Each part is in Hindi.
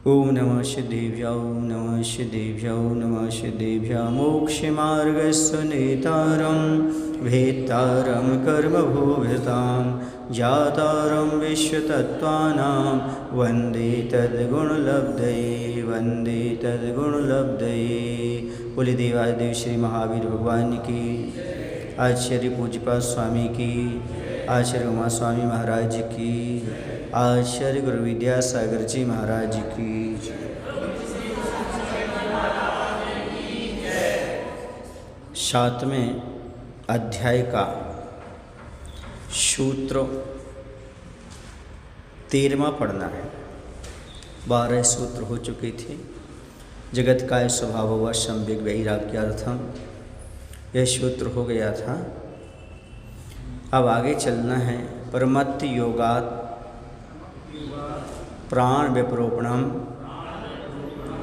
ओम नमः सिद्धेभ्य ओम नमः सिद्धेभ्य ओम नमः सिद्धेभ्य मोक्षमार्गस्य नेतारं भेत्तारं कर्मभूभृतां जातारं विश्वतत्त्वानां वन्दे तद्गुणलब्धये वन्दे तद्गुणलब्धये। बोले देवादिदेव श्री महावीर भगवान की, आचार्य पूज्यपाद स्वामी की, आचार्य उमा स्वामी महाराज की, आचार्य गुरु विद्यासागर जी महाराज की। सातवें अध्याय का सूत्र 13वां पढ़ना है। 12 सूत्र हो चुके थे। जगत काय स्वभाव व संवेग वैराग्यार्थम, यह सूत्र हो गया था। अब आगे चलना है। परमत्त योगात् प्राण विप्रोपणम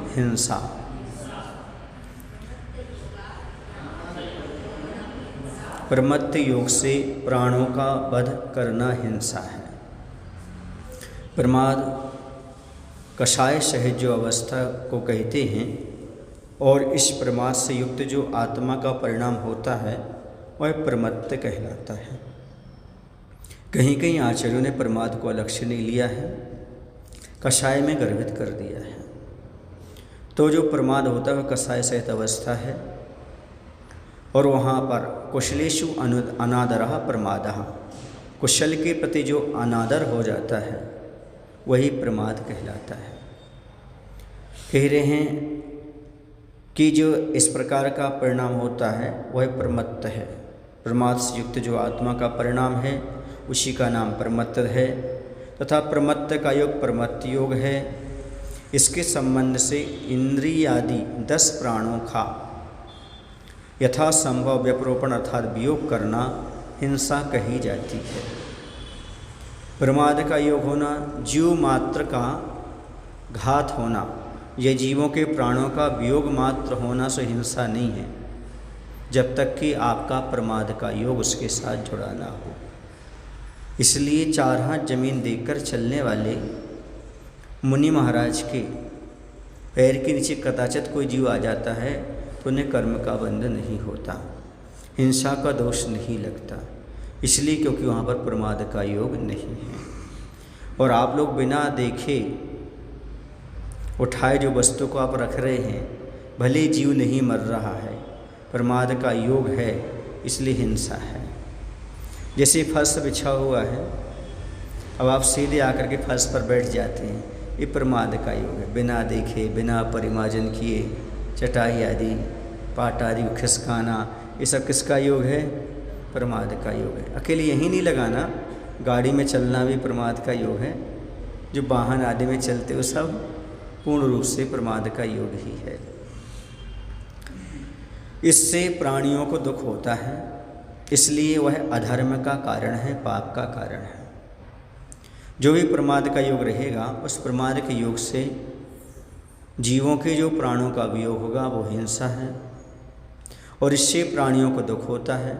हिंसा। परमत्त योग से प्राणों का वध करना हिंसा है। प्रमाद कषाय सहित जो अवस्था को कहते हैं, और इस प्रमाद से युक्त जो आत्मा का परिणाम होता है वह प्रमत्त कहलाता है। कहीं कहीं आचार्यों ने प्रमाद को अलग से नहीं लिया है, कषाय में गर्भित कर दिया है। तो जो प्रमाद होता है वह कषाय सहित अवस्था है, और वहाँ पर कुशलेषु अनादरः प्रमादः, कुशल के प्रति जो अनादर हो जाता है वही प्रमाद कहलाता है। कह रहे हैं कि जो इस प्रकार का परिणाम होता है वह प्रमत्त है। प्रमाद से युक्त जो आत्मा का परिणाम है उसी का नाम प्रमत्त है, तथा प्रमत्त का योग प्रमत्त योग है। इसके संबंध से इंद्रियादि 10 प्राणों का यथासंभव व्यपरोपण अर्थात वियोग करना हिंसा कही जाती है। प्रमाद का योग होना, जीव मात्र का घात होना, यह जीवों के प्राणों का वियोग मात्र होना से हिंसा नहीं है, जब तक कि आपका प्रमाद का योग उसके साथ जुड़ा ना हो। इसलिए 4 हाथ जमीन देखकर चलने वाले मुनि महाराज के पैर के नीचे कदाचित कोई जीव आ जाता है तो उन्हें कर्म का बंधन नहीं होता, हिंसा का दोष नहीं लगता, इसलिए क्योंकि वहाँ पर प्रमाद का योग नहीं है। और आप लोग बिना देखे उठाए जो वस्तु को आप रख रहे हैं, भले जीव नहीं मर रहा है, प्रमाद का योग है, इसलिए हिंसा है। जैसे फर्श बिछा हुआ है, अब आप सीधे आकर के फर्श पर बैठ जाते हैं, ये प्रमाद का योग है। बिना देखे, बिना परिमार्जन किए चटाई आदि पाट आदि खिसकाना, ये सब किसका योग है? प्रमाद का योग है। अकेले यहीं नहीं लगाना, गाड़ी में चलना भी प्रमाद का योग है। जो वाहन आदि में चलते वो सब पूर्ण रूप से प्रमाद का योग ही है। इससे प्राणियों को दुख होता है, इसलिए वह अधर्म का कारण है, पाप का कारण है। जो भी प्रमाद का योग रहेगा, उस प्रमाद के योग से जीवों के जो प्राणों का वियोग होगा वो हिंसा है, और इससे प्राणियों को दुख होता है,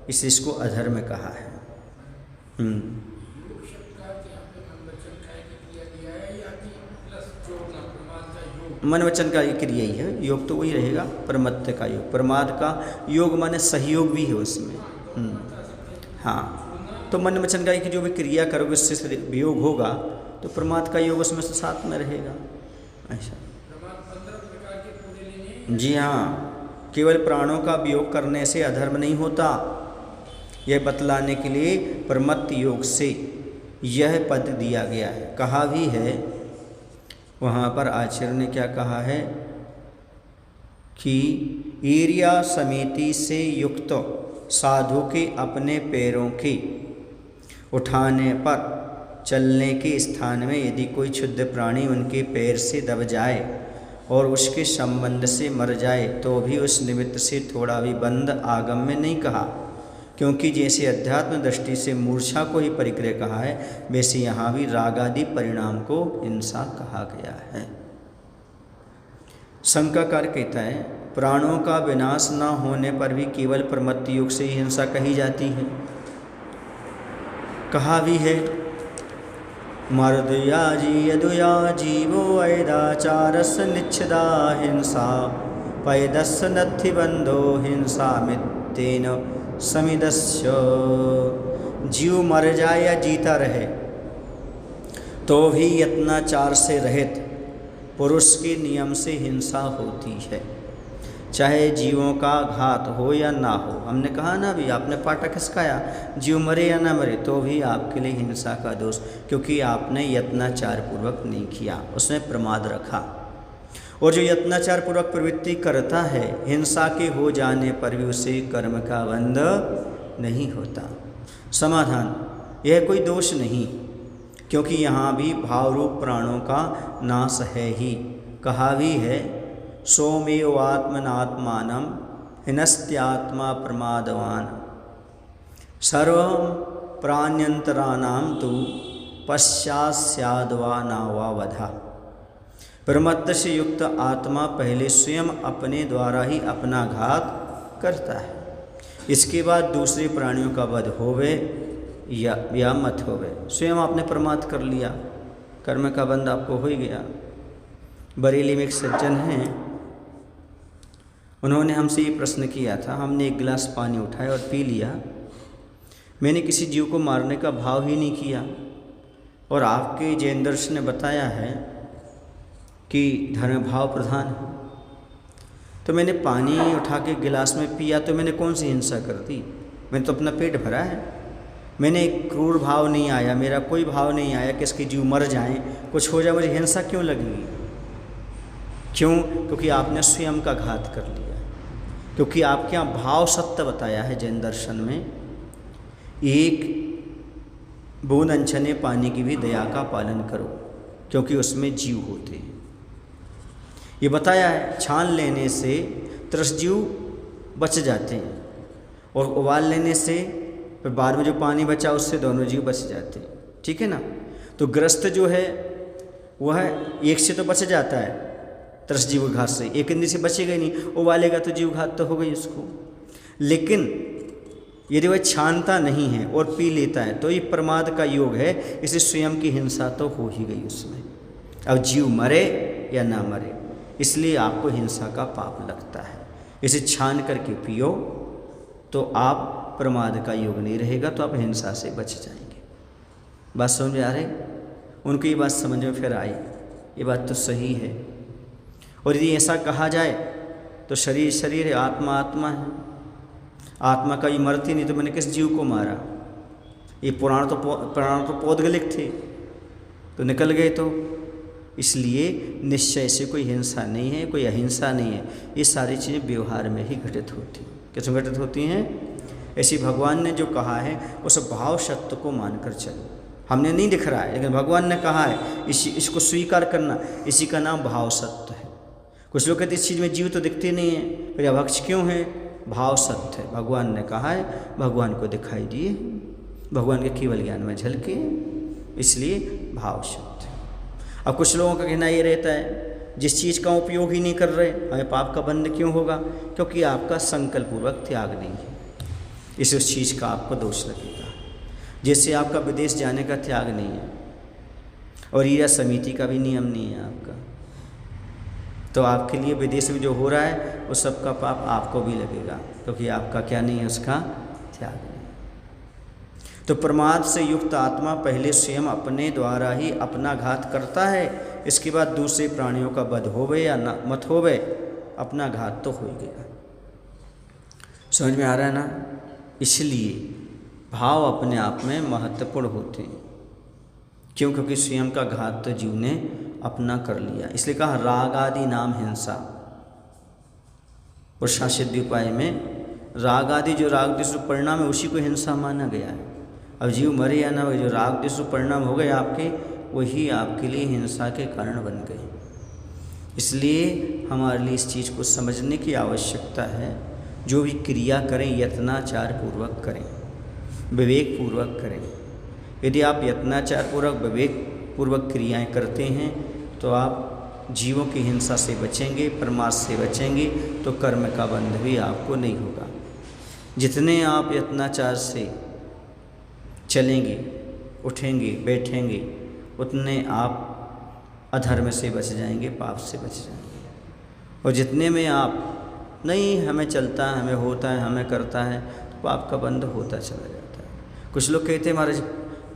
इसलिए इसको अधर्म कहा है। मन वचन का क्रिया ही है, योग तो वही रहेगा, प्रमत्त का योग। प्रमाद का योग माने सहयोग भी है उसमें। हाँ, तो मन वचन का कि जो भी क्रिया करोगे उससे वियोग होगा, तो प्रमाद का योग उसमें से साथ में रहेगा। ऐसा जी हाँ, केवल प्राणों का वियोग करने से अधर्म नहीं होता, यह बतलाने के लिए प्रमत्त योग से यह पद दिया गया है। कहा भी है, वहाँ पर आचार्य ने क्या कहा है कि ईर्या समिति से युक्त साधु के अपने पैरों के उठाने पर चलने के स्थान में यदि कोई क्षुद्र प्राणी उनके पैर से दब जाए और उसके संबंध से मर जाए, तो भी उस निमित्त से थोड़ा भी बंध आगम में नहीं कहा, क्योंकि जैसे अध्यात्म दृष्टि से मूर्छा को ही परिग्रह कहा है, वैसे यहाँ भी रागादि परिणाम को हिंसा कहा गया है। शंकाकार कहता है, प्राणों का विनाश न होने पर भी केवल प्रमत्त योग से ही हिंसा कही जाती है। कहा भी है मर्दयाजी यदुया जीवो ऐदाचारस निच्छदा हिंसा पैदस नत्थि बंधो हिंसा मित्तेन समिदस्य। जीव मर जाए या जीता रहे तो भी यत्नाचार से रहित पुरुष के नियम से हिंसा होती है, चाहे जीवों का घात हो या ना हो। हमने कहा ना भी, आपने पाटा खिसकाया, जीव मरे या ना मरे तो भी आपके लिए हिंसा का दोष, क्योंकि आपने यत्नाचार पूर्वक नहीं किया, उसने प्रमाद रखा। और जो यत्नाचार पूर्वक प्रवृत्ति करता है, हिंसा के हो जाने पर भी उसे कर्म का बंध नहीं होता। समाधान, यह कोई दोष नहीं, क्योंकि यहाँ भी भावरूप प्राणों का नाश है ही। कहा भी है, सोमेव आत्मनात्मानं हिनस्त्यात्मा प्रमादवान सर्व प्राण्यंतराणाम तु पश्चात्स्याद्वा नावा वधा। प्रमत्त से युक्त आत्मा पहले स्वयं अपने द्वारा ही अपना घात करता है, इसके बाद दूसरे प्राणियों का वध होवे या मत होवे। स्वयं आपने प्रमाद कर लिया, कर्म का बंध आपको हो ही गया। बरेली में एक सज्जन हैं, उन्होंने हमसे ये प्रश्न किया था। हमने एक गिलास पानी उठाया और पी लिया, मैंने किसी जीव को मारने का भाव ही नहीं किया। और आपके जैन दर्शन ने बताया है कि धर्म भाव प्रधान है, तो मैंने पानी उठा के गिलास में पिया तो मैंने कौन सी हिंसा कर दी? मैंने तो अपना पेट भरा है। मैंने एक क्रूर भाव नहीं आया, मेरा कोई भाव नहीं आया कि इसके जीव मर जाएं, कुछ हो जाए, मुझे हिंसा क्यों लगेगी? क्यों? क्योंकि आपने स्वयं का घात कर लिया। क्योंकि आपके यहाँ भाव सत्य बताया है जैन दर्शन में, एक बूंद अनछने पानी की भी दया का पालन करो, क्योंकि उसमें जीव होते हैं। ये बताया है, छान लेने से त्रसजीव बच जाते हैं, और उबाल लेने से फिर बाद में जो पानी बचा उससे दोनों जीव बच जाते हैं। ठीक है ना? तो ग्रस्त जो है वह एक से तो बच जाता है, त्रसजीव घात से, एक इंद्री से बचेगा ही नहीं, उबालेगा तो जीव घात तो हो गई उसको। लेकिन यदि वह छानता नहीं है और पी लेता है तो ये प्रमाद का योग है, इसे स्वयं की हिंसा तो हो ही गई उसमें। अब जीव मरे या ना मरे, इसलिए आपको हिंसा का पाप लगता है। इसे छान करके पियो तो आप प्रमाद का योग नहीं रहेगा, तो आप हिंसा से बच जाएंगे। बात समझ में आ रही? उनको ये बात समझ में फिर आई, ये बात तो सही है। और यदि ऐसा कहा जाए तो शरीर शरीर है, आत्मा आत्मा है, आत्मा का ये मरती नहीं तो मैंने किस जीव को मारा? ये पुराण तो पौद्गलिक थे तो निकल गए। तो इसलिए निश्चय से कोई हिंसा नहीं है, कोई अहिंसा नहीं है। ये सारी चीज़ें व्यवहार में ही घटित होती हैं। कैसे घटित होती हैं? ऐसी भगवान ने जो कहा है उस भाव सत्य को मानकर चलो। हमने नहीं दिख रहा है, लेकिन भगवान ने कहा है, इसको स्वीकार करना, इसी का नाम भाव सत्य है। कुछ लोग कहते इस चीज़ में जीव तो दिखते नहीं है, फिर अभक्ष क्यों है? भाव सत्य है। भगवान ने कहा है, भगवान को दिखाई दिए, भगवान के केवल ज्ञान में झलके, इसलिए भाव सत्य। अब कुछ लोगों का कहना ये रहता है, जिस चीज़ का उपयोग ही नहीं कर रहे हमें पाप का बंध क्यों होगा? क्योंकि आपका संकल्पपूर्वक त्याग नहीं है, इसे उस चीज़ का आपको दोष लगेगा। जैसे आपका विदेश जाने का त्याग नहीं है और ईरा समिति का भी नियम नहीं है आपका, तो आपके लिए विदेश में जो हो रहा है उस सब का पाप आपको भी लगेगा, क्योंकि आपका क्या नहीं है? उसका त्याग नहीं। तो प्रमाद से युक्त आत्मा पहले स्वयं अपने द्वारा ही अपना घात करता है, इसके बाद दूसरे प्राणियों का वध होवे या न मत होवे, अपना घात तो हो ही गया। समझ में आ रहा है ना? इसलिए भाव अपने आप में महत्वपूर्ण होते हैं। क्यों? क्योंकि स्वयं का घात तो जीव ने अपना कर लिया। इसलिए कहा राग आदि नाम हिंसा। और शासित उपाय में राग आदि जो राग द्वेष परिणाम है उसी को हिंसा माना गया है। अब जीव मरे या ना, जो राग द्वेष परिणाम हो गए आपके, वही आपके लिए हिंसा के कारण बन गए। इसलिए हमारे लिए इस चीज़ को समझने की आवश्यकता है। जो भी क्रिया करें यत्नाचार पूर्वक करें, विवेक पूर्वक करें। यदि आप यत्नाचार पूर्वक विवेक पूर्वक क्रियाएं करते हैं तो आप जीवों की हिंसा से बचेंगे, प्रमाद से बचेंगे, तो कर्म का बंध भी आपको नहीं होगा। जितने आप यत्नाचार से चलेंगे, उठेंगे, बैठेंगे, उतने आप अधर्म से बच जाएंगे, पाप से बच जाएंगे। और जितने में आप नहीं हमें चलता है, हमें होता है, हमें करता है, तो पाप का बंध होता चला जाता है। कुछ लोग कहते हैं महाराज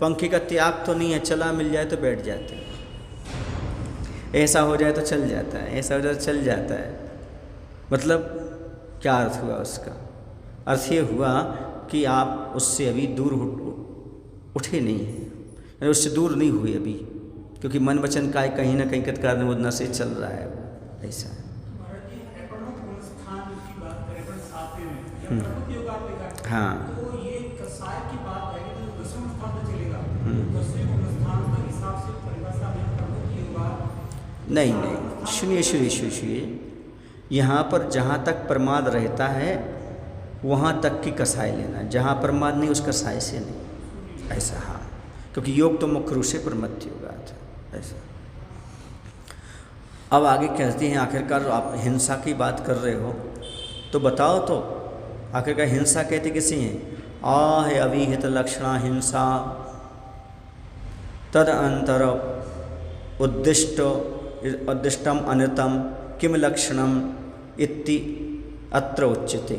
पंखी का त्याग तो नहीं है, चला मिल जाए तो बैठ जाते हैं, ऐसा हो जाए तो चल जाता है, ऐसा हो जाए तो चल जाता है। मतलब क्या अर्थ हुआ उसका? अर्थ ये हुआ कि आप उससे अभी दूर उठे नहीं हैं, यानी उससे दूर नहीं हुए अभी, क्योंकि मन वचन काय कहीं ना कहीं कारण मुद्रा से चल रहा है वो, ऐसा है। हाँ नहीं नहीं, सुनिए, यहाँ पर जहाँ तक प्रमाद रहता है वहाँ तक की कसाई लेना, जहाँ प्रमाद नहीं उस कसाई से नहीं, ऐसा। हाँ, क्योंकि योग तो मुख्य रूप से प्रमत्त योगा था, ऐसा। अब आगे कहते हैं आखिरकार आप हिंसा की बात कर रहे हो तो बताओ तो आखिरकार हिंसा कहते किसी हैं? आह अविहित लक्षणा हिंसा तद अंतर उद्दिष्टम अनृतम किम लक्षणम इति अत्र उच्यते।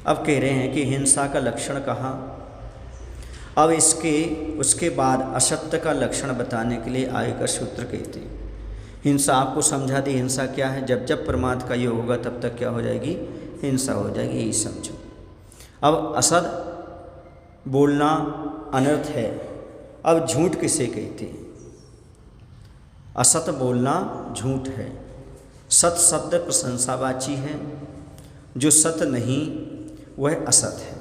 अब कह रहे हैं कि हिंसा का लक्षण कहाँ। अब उसके बाद असत्य का लक्षण बताने के लिए आगे का सूत्र कहते हैं। हिंसा आपको समझा दी, हिंसा क्या है? जब जब प्रमाद का योग होगा तब तक क्या हो जाएगी? हिंसा हो जाएगी, यही समझो। अब असत बोलना अनर्थ है। अब झूठ किसे कहते हैं? असत बोलना झूठ है। सत शब्द प्रशंसावाची है, जो सत नहीं वह असत है,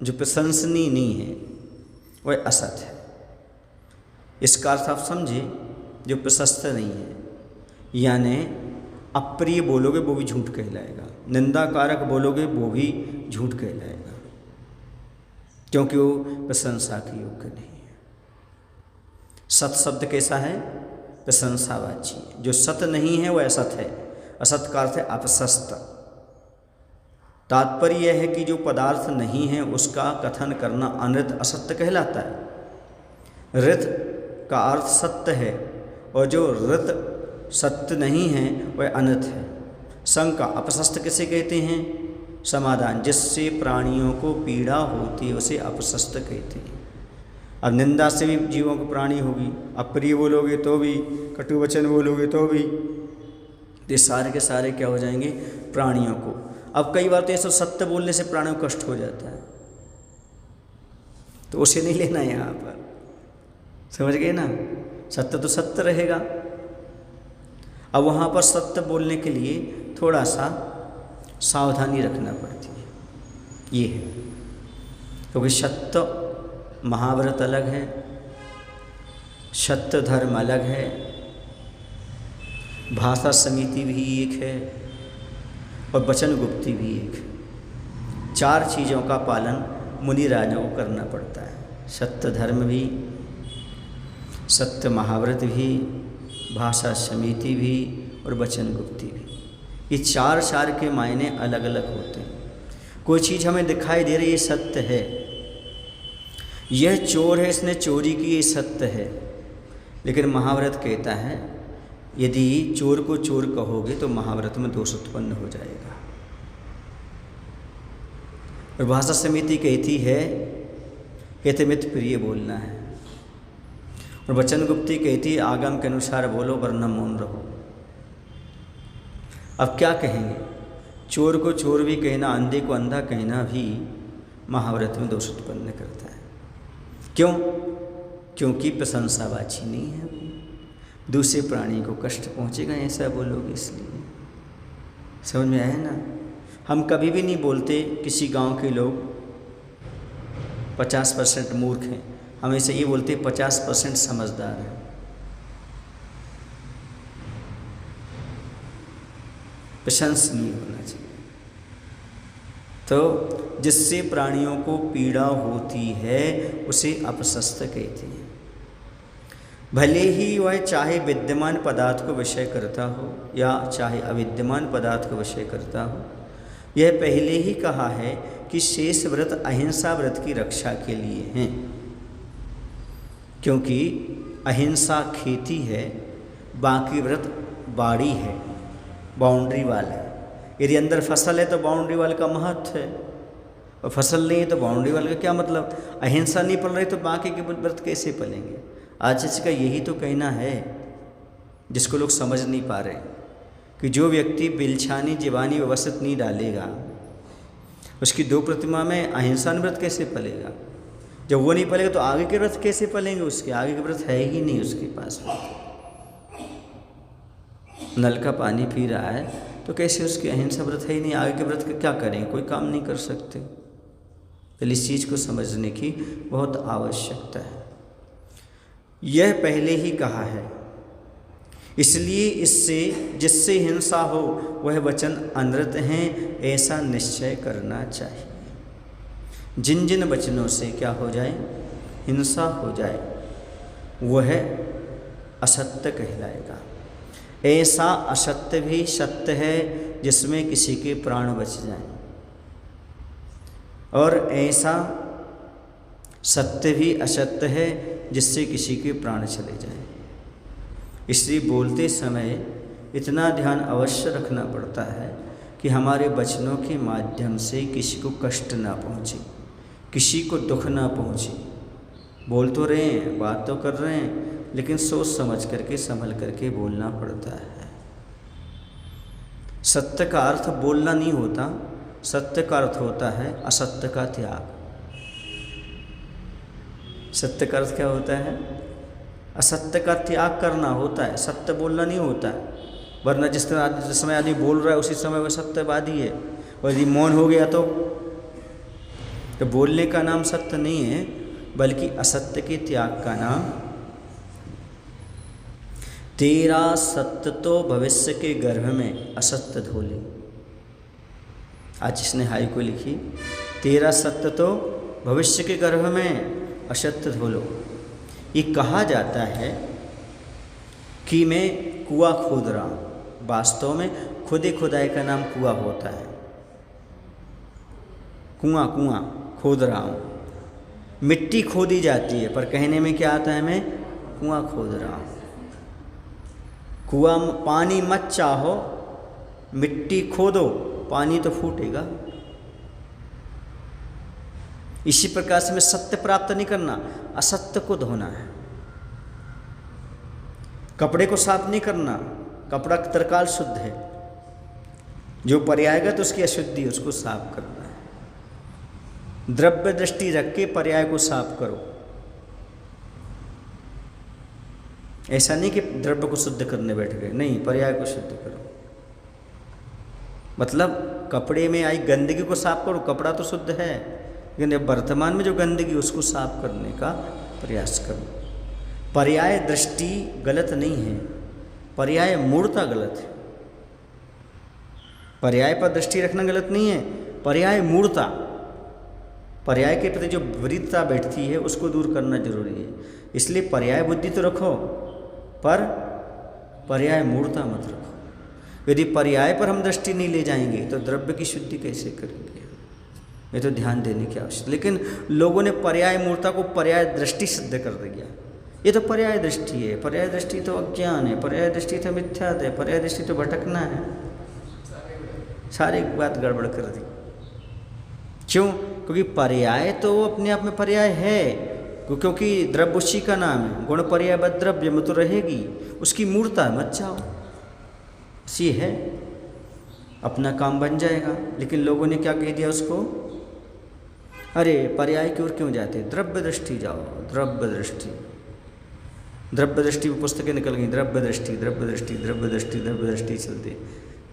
जो प्रशंसनीय नहीं है वह असत है। इसका अर्थ आप समझे, जो प्रशस्त नहीं है, यानी अप्रिय बोलोगे वो भी झूठ कहलाएगा, निंदाकारक बोलोगे वो भी झूठ कहलाएगा, क्योंकि वो प्रशंसा के योग्य नहीं है। सत शब्द कैसा है? प्रशंसावाची। जो सत नहीं है वह असत है। असत का अर्थ है अपशस्त। तात्पर्य यह है कि जो पदार्थ नहीं है उसका कथन करना अनृत असत्य कहलाता है। ऋत का अर्थ सत्य है, और जो ऋत सत्य नहीं है वह अनृत है। शंका अपशस्त किसे कहते हैं? समाधान, जिससे प्राणियों को पीड़ा होती है उसे अपशस्त कहते हैं। अब निंदा से भी जीवों को प्राणी होगी, अप्रिय बोलोगे तो भी, कटु वचन बोलोगे तो भी, ये सारे के सारे क्या हो जाएंगे? प्राणियों को। अब कई बार तो ये सब सत्य बोलने से प्राणियों को कष्ट हो जाता है, तो उसे नहीं लेना यहाँ पर, समझ गए ना? सत्य तो सत्य रहेगा। अब वहाँ पर सत्य बोलने के लिए थोड़ा सा सावधानी रखना पड़ती है, ये है, क्योंकि सत्य महाव्रत अलग है, सत्य धर्म अलग है, भाषा समिति भी एक है और वचन गुप्ती भी एक है। 4 चीज़ों का पालन मुनि राजों को करना पड़ता है। सत्य धर्म भी, सत्य महाव्रत भी, भाषा समिति भी और वचन गुप्ती भी। ये 4 के मायने अलग अलग होते हैं। कोई चीज़ हमें दिखाई दे रही है, सत्य है, यह चोर है, इसने चोरी की, ये सत्य है, लेकिन महाव्रत कहता है यदि चोर को चोर कहोगे तो महाव्रत में दोष उत्पन्न हो जाएगा। और भाषा समिति कहती है हितमित प्रिय बोलना है, और वचन गुप्ती कहती है आगम के अनुसार बोलो वरना मौन रहो। अब क्या कहेंगे? चोर को चोर भी कहना, अंधे को अंधा कहना भी महाव्रत में दोष उत्पन्न करता है। क्यों? क्योंकि प्रशंसावाची नहीं है, दूसरे प्राणी को कष्ट पहुंचेगा ऐसा बोलोगे, इसलिए। समझ में आया ना? हम कभी भी नहीं बोलते किसी गांव के लोग 50% मूर्ख हैं, हमेशा ये बोलते 50% समझदार हैं। प्रशंसनीय होना चाहिए। तो जिससे प्राणियों को पीड़ा होती है उसे अपशस्त कहते हैं। भले ही वह चाहे विद्यमान पदार्थ को विषय करता हो या चाहे अविद्यमान पदार्थ को विषय करता हो, यह पहले ही कहा है कि शेष व्रत अहिंसा व्रत की रक्षा के लिए हैं, क्योंकि अहिंसा खेती है, बाकी व्रत बाड़ी है, बाउंड्री वाल है। यदि अंदर फसल है तो बाउंड्री वाल का महत्व है, और फसल नहीं है तो बाउंड्री वाल का क्या मतलब। अहिंसा नहीं पल रही तो बाकी के व्रत कैसे पलेंगे। आचार्य का यही तो कहना है जिसको लोग समझ नहीं पा रहे, कि जो व्यक्ति बिलछानी जीवानी व्यवस्थित नहीं डालेगा, उसकी 2 प्रतिमा में अहिंसा व्रत कैसे पलेगा। जब वो नहीं पलेगा तो आगे के व्रत कैसे पलेंगे। उसके आगे के व्रत है ही नहीं उसके पास। नल का पानी पी रहा है तो कैसे उसकी अहिंसा व्रत है ही नहीं, आगे के व्रत का क्या करेंगे, कोई काम नहीं कर सकते। तो इस चीज़ को समझने की बहुत आवश्यकता है। यह पहले ही कहा है, इसलिए इससे जिससे हिंसा हो वह वचन अनृत हैं, ऐसा निश्चय करना चाहिए। जिन जिन वचनों से क्या हो जाए, हिंसा हो जाए, वह असत्य कहलाएगा। ऐसा असत्य भी सत्य है जिसमें किसी के प्राण बच जाएं, और ऐसा सत्य भी असत्य है जिससे किसी के प्राण चले जाएं। इसलिए बोलते समय इतना ध्यान अवश्य रखना पड़ता है कि हमारे वचनों के माध्यम से किसी को कष्ट ना पहुँचे, किसी को दुख ना पहुँचे। बोल तो रहे हैं, बात तो कर रहे हैं, लेकिन सोच समझ करके संभल करके बोलना पड़ता है। सत्य का अर्थ बोलना नहीं होता, सत्य का अर्थ होता है असत्य का त्याग। सत्य का अर्थ क्या होता है, असत्य का त्याग करना होता है, सत्य बोलना नहीं होता है। वरना जिस समय आदमी बोल रहा है उसी समय वह सत्यवादी है, और यदि मौन हो गया तो बोलने का नाम सत्य नहीं है, बल्कि असत्य के त्याग का नाम। तेरा सत्य तो भविष्य के गर्भ में असत्य धोले। आज इसने हाई को लिखी, तेरा सत्य तो भविष्य के गर्भ में असत्य धोलो। ये कहा जाता है कि मैं कुआं खोद रहा हूँ, वास्तव में खुदे खुदाई का नाम कुआं होता है। कुआं खोद रहा हूँ, मिट्टी खोदी जाती है, पर कहने में क्या आता है, मैं कुआं खोद रहा हूँ। कुआं पानी मत चाहो, मिट्टी खोदो, पानी तो फूटेगा। इसी प्रकार से मैं सत्य प्राप्त नहीं करना, असत्य को धोना है। कपड़े को साफ नहीं करना, कपड़ा तरकाल शुद्ध है, जो पर्यायगत उसकी अशुद्धि उसको साफ करना है। द्रव्य दृष्टि रख के पर्याय को साफ करो। ऐसा नहीं कि द्रव्य को शुद्ध करने बैठ गए, नहीं, पर्याय को शुद्ध करो। मतलब कपड़े में आई गंदगी को साफ करो, कपड़ा तो शुद्ध है, लेकिन वर्तमान में जो गंदगी उसको साफ करने का प्रयास करो। पर्याय दृष्टि गलत नहीं है, पर्याय मूर्ता गलत है। पर्याय पर दृष्टि रखना गलत नहीं है, पर्याय मूर्ता, पर्याय के प्रति जो विपरीतता बैठती है उसको दूर करना जरूरी है। इसलिए पर्याय बुद्धि तो रखो, पर पर्याय मूर्ता मत रखो। यदि पर्याय पर हम दृष्टि नहीं ले जाएंगे तो द्रव्य की शुद्धि कैसे करेंगे, ये तो ध्यान देने की आवश्यकता। लेकिन लोगों ने पर्याय मूर्ता को पर्याय दृष्टि सिद्ध कर दिया। ये तो पर्याय दृष्टि है, पर्याय दृष्टि तो अज्ञान है, पर्याय दृष्टि तो मिथ्यात है, पर्याय दृष्टि तो भटकना है। सारी बात गड़बड़ कर दी। क्यों? क्योंकि पर्याय तो अपने आप में पर्याय है, क्योंकि द्रव्य उसी का नाम है। गुण पर्याय बद द्रव्य में तो रहेगी, उसकी मूर्ता मत चाहो, सी है, अपना काम बन जाएगा। लेकिन लोगों ने क्या कह दिया उसको, अरे पर्याय की ओर क्यों जाते, द्रव्य दृष्टि जाओ, द्रव्य दृष्टि। द्रव्य दृष्टि में पुस्तकें निकल गई, द्रव्य दृष्टि, द्रव्य दृष्टि, द्रव्य दृष्टि, द्रव्य दृष्टि चलते।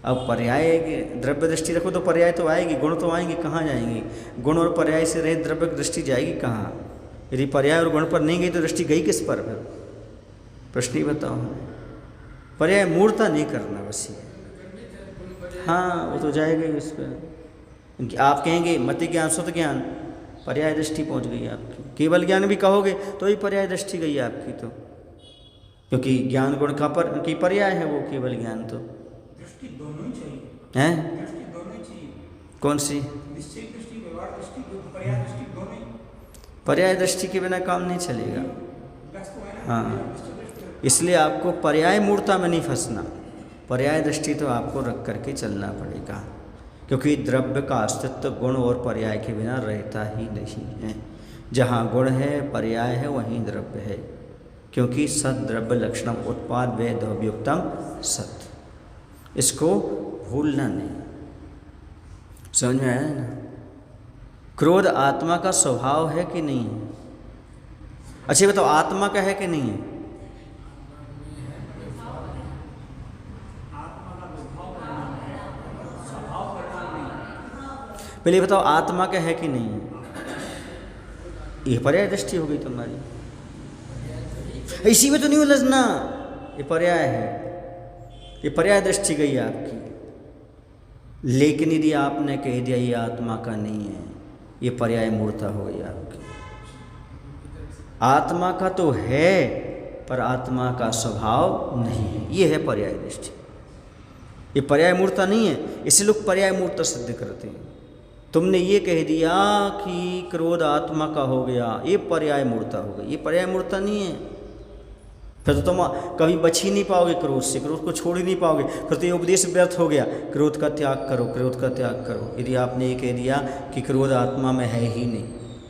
अब पर्याय द्रव्य दृष्टि रखो तो पर्याय तो आएगी, गुण तो आएंगे, कहाँ जाएंगे? गुण और पर्याय से रहे द्रव्य दृष्टि जाएगी कहाँ? यदि पर्याय और गुण पर नहीं गई तो दृष्टि गई किस पर? फिर प्रश्न ही बताओ। पर्याय मूर्ता नहीं करना बस ये। हाँ, वो तो जाएगा ही उस पर। आप कहेंगे मति ज्ञान शुद्ध ज्ञान, पर्याय दृष्टि पहुँच गई आपकी। केवल ज्ञान भी कहोगे तो ही पर्याय दृष्टि गई आपकी, तो क्योंकि ज्ञान गुण का की पर्याय है वो केवल ज्ञान। तो दृष्टि दोनों ही चाहिए, हैं? दृष्टि दोनों ही चाहिए। कौन सी? निश्चय दृष्टि, व्यवहार दृष्टि, पर्याय दृष्टि दोनों ही। पर्याय दृष्टि के बिना काम नहीं चलेगा। कॉम्प्लेक्स तो है ना। हाँ, इसलिए आपको पर्याय मूर्ता में नहीं फंसना, पर्याय दृष्टि तो आपको रख करके चलना पड़ेगा, क्योंकि द्रव्य का अस्तित्व गुण और पर्याय के बिना रहता ही नहीं है। जहाँ गुण है, पर्याय है, वहीं द्रव्य है, क्योंकि सद द्रव्य लक्षणम उत्पाद वे द्रव्युक्तम सत। इसको भूलना नहीं। समझ में आया ना? क्रोध आत्मा का स्वभाव है कि नहीं है? अच्छा बताओ, आत्मा का है कि नहीं है? पहले बताओ, आत्मा का है कि नहीं है? ये पर्याय दृष्टि हो गई तुम्हारी। इसी में तो नहीं उलझना, ये पर्याय है, ये पर्याय दृष्टि गई आपकी। लेकिन यदि आपने कह दिया ये आत्मा का नहीं है, ये पर्याय मूर्ता हो गई आपकी। आत्मा का तो है, पर आत्मा का स्वभाव नहीं है, ये है पर्याय दृष्टि। ये पर्याय मूर्ता नहीं है, इसलिए लोग पर्याय मूर्ता सिद्ध करते हैं। तुमने ये कह दिया कि क्रोध आत्मा का हो गया, ये पर्याय मूर्ता हो गई, ये पर्याय मूर्ता नहीं है। फिर तो तुम कभी बच ही नहीं पाओगे क्रोध से, क्रोध को छोड़ ही नहीं पाओगे। फिर तो ये उपदेश व्यर्थ हो गया, क्रोध का त्याग करो, क्रोध का त्याग करो। यदि आपने ये कह दिया कि क्रोध आत्मा में है ही नहीं,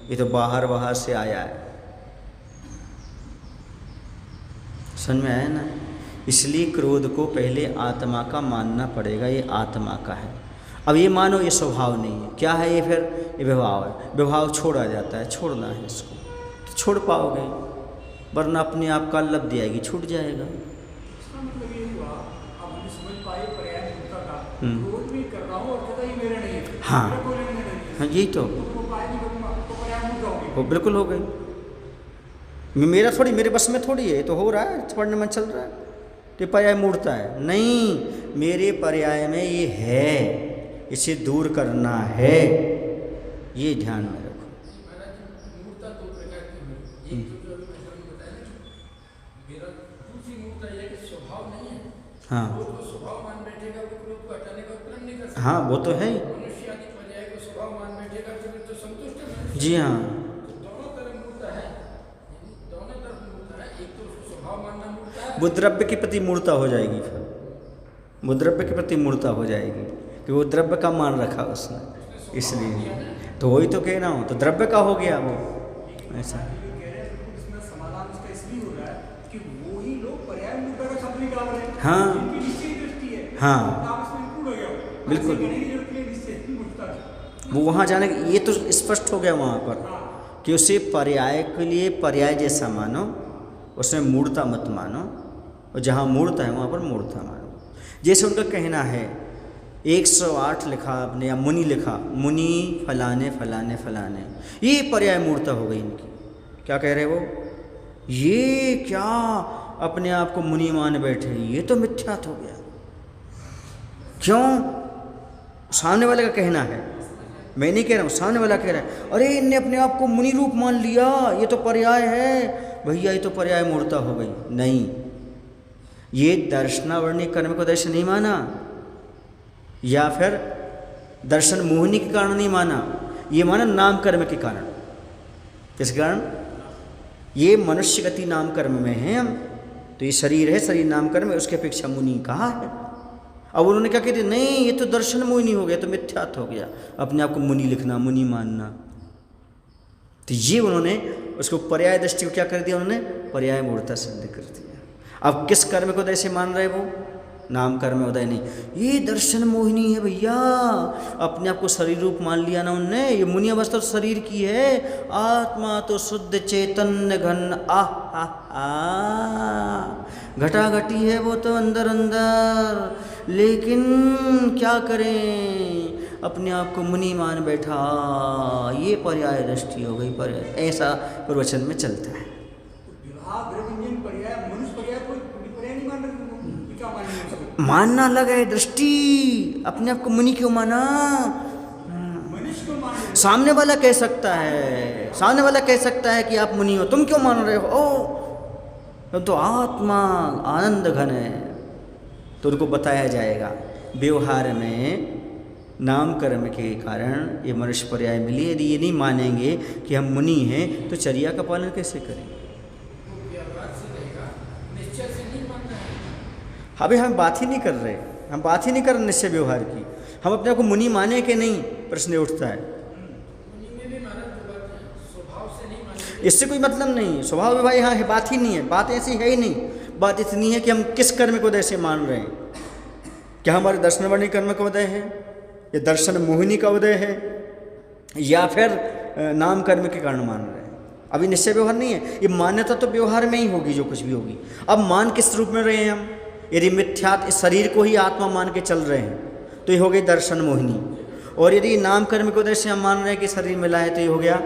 ये तो बाहर से आया है। समझ में आया ना? इसलिए क्रोध को पहले आत्मा का मानना पड़ेगा, ये आत्मा का है। अब ये मानो ये स्वभाव नहीं है, क्या है ये? फिर ये विभाव है। विभाव छोड़ा जाता है, छोड़ना है इसको तो छोड़ पाओगे, वरना अपने आप का लब्धि आएगी, छूट जाएगा। इसका मतलब ये हुआ, अब हम समझ पाए पर्याय मूर्ता का, क्रोध भी कर रहा हूँ और कहता ये मेरा नहीं है। हाँ मेरा कोई लेना देना नहीं है। हाँ, यही तो वो उपाय नहीं करूँगा तो पर्याय मूर्ता होगी। वो बिल्कुल हो गई। मेरा थोड़ी, मेरे बस में थोड़ी है, ये तो हो रहा है, पढ़ने में चल रहा है, तो पर्याय मूर्ता है। नहीं, मेरे पर्याय में ये है, इसे दूर करना है, ये ध्यान में रखो। मूर्ता दो प्रकार की है। एक तो जो अभी मैंने बताया ना, मेरा दूसरी मूर्ता ये कि स्वभाव नहीं है। हाँ क्रोध को स्वभाव मान बैठेगा, वो क्रोध को हटाने का प्रण नहीं कर सकता। हाँ, वो तो है। मनुष्य आदि पर्याय को स्वभाव मान बैठेगा तो फिर तो संतुष्ट है। जी हाँ, तो दोनों तरफ मूर्ता है, दोनों तरफ मूर्ता है। एक तो उसको स्वभाव मानना मूर्ता है, वो द्रव्य के प्रति मूर्ता हो जाएगी। फिर वो द्रव्य के प्रति मूर्ता हो जाएगी कि वो द्रव्य का मान रखा उसने, इसलिए तो वही तो कह रहा हूँ, तो द्रव्य का हो गया वो ऐसा। इसमें समाधान इसका इसलिए हो रहा है कि वो ही लोग पर्याय मूर्ता का शब्द निकाल रहे हैं। हाँ। इनकी निश्चय दृष्टि है। हाँ। आप इसमें इंक्लूड हो गया। बिल्कुल। ऐसे कहने की जरूरत नहीं है, निश्चय मूर्ता का। वो वहाँ जाने, ये तो स्पष्ट हो गया वहाँ पर कि उसे पर्याय के लिए पर्याय जैसा मानो, उसमें मूर्ता मत मानो, और जहाँ मूर्ता है वहाँ पर मूर्ता मानो। जैसे उनका कहना है 108 लिखा आपने, या मुनि लिखा, मुनि फलाने फलाने फलाने, ये पर्याय मूर्ता हो गई इनकी। क्या कह रहे वो? ये क्या अपने आप को मुनि मान बैठे, ये तो मिथ्यात्व हो गया। क्यों? सामने वाले का कहना है, मैं नहीं कह रहा हूँ, सामने वाला कह रहा है, अरे इनने अपने आप को मुनि रूप मान लिया, ये तो पर्याय है। भैया ये तो पर्याय मूर्ता हो गई। नहीं, ये दर्शनावर्णी कर्म को दर्शन नहीं माना, या फिर दर्शन मोहिनी के कारण नहीं माना, ये माना नाम कर्म के कारण। किस कारण? ये मनुष्य गति नाम कर्म में है हम, तो ये शरीर है, शरीर नाम कर्म है, उसके अपेक्षा मुनि कहा है। अब उन्होंने क्या कहते, नहीं ये तो दर्शन मोहिनी हो गया, तो मिथ्यात्व हो गया, अपने आप को मुनि लिखना, मुनि मानना। तो ये उन्होंने उसको पर्याय दृष्टि को क्या कर दिया, उन्होंने पर्याय मूर्ता सिद्ध कर दिया। अब किस कर्म को ऐसे मान रहे वो? नाम कर्म उदय नहीं, ये दर्शन मोहिनी है भैया, अपने आप को शरीर रूप मान लिया ना उनने। ये मुनि अवस्था तो शरीर की है, आत्मा तो शुद्ध चैतन्य घन घटा घटी है वो तो अंदर अंदर, लेकिन क्या करें, अपने आप को मुनि मान बैठा। ये पर्याय दृष्टि हो गई, पर्याय ऐसा प्रवचन में चलता है। विवाह द्रव्यंजन पर्याय, मनुष्य पर्याय कोई पर्याय नहीं मान रहे, क्या मानेंगे उसको? मानना लगे दृष्टि, अपने आप को मुनि क्यों माना? मनुष्य को मान रहे। सामने वाला कह सकता है, सामने वाला कह सकता है कि आप मुनि हो, तुम क्यों मान रहे हो? ओ तो आत्मा आनंद घन है। तो उनको बताया जाएगा व्यवहार में नाम कर्म के कारण ये मनुष्य पर्याय मिली। यदि ये नहीं मानेंगे कि हम मुनि हैं, तो चर्या का पालन कैसे करें? अभी हम बात ही नहीं कर रहे, हम बात ही नहीं कर रहे निश्चय व्यवहार की। हम अपने आप को मुनि माने कि नहीं, प्रश्न उठता है। इससे कोई मतलब नहीं, स्वभाव विभाग यहाँ है, बात ही नहीं है, बात ऐसी है ही नहीं। बात इतनी है कि हम किस कर्म को उदय से मान रहे हैं। क्या हमारे दर्शन वर्णी कर्म का उदय है, या दर्शन मोहिनी का उदय है, या फिर नाम कर्म के कारण मान रहे हैं। अभी निश्चय व्यवहार नहीं है, ये मान्यता तो व्यवहार में ही होगी जो कुछ भी होगी। अब मान किस रूप में रहे हैं हम? यदि मिथ्यात इस शरीर को ही आत्मा मान के चल रहे हैं तो ये हो गई दर्शन मोहिनी, और यदि नाम कर्म के उदय से हम मान रहे हैं कि शरीर मिला है तो ये हो गया,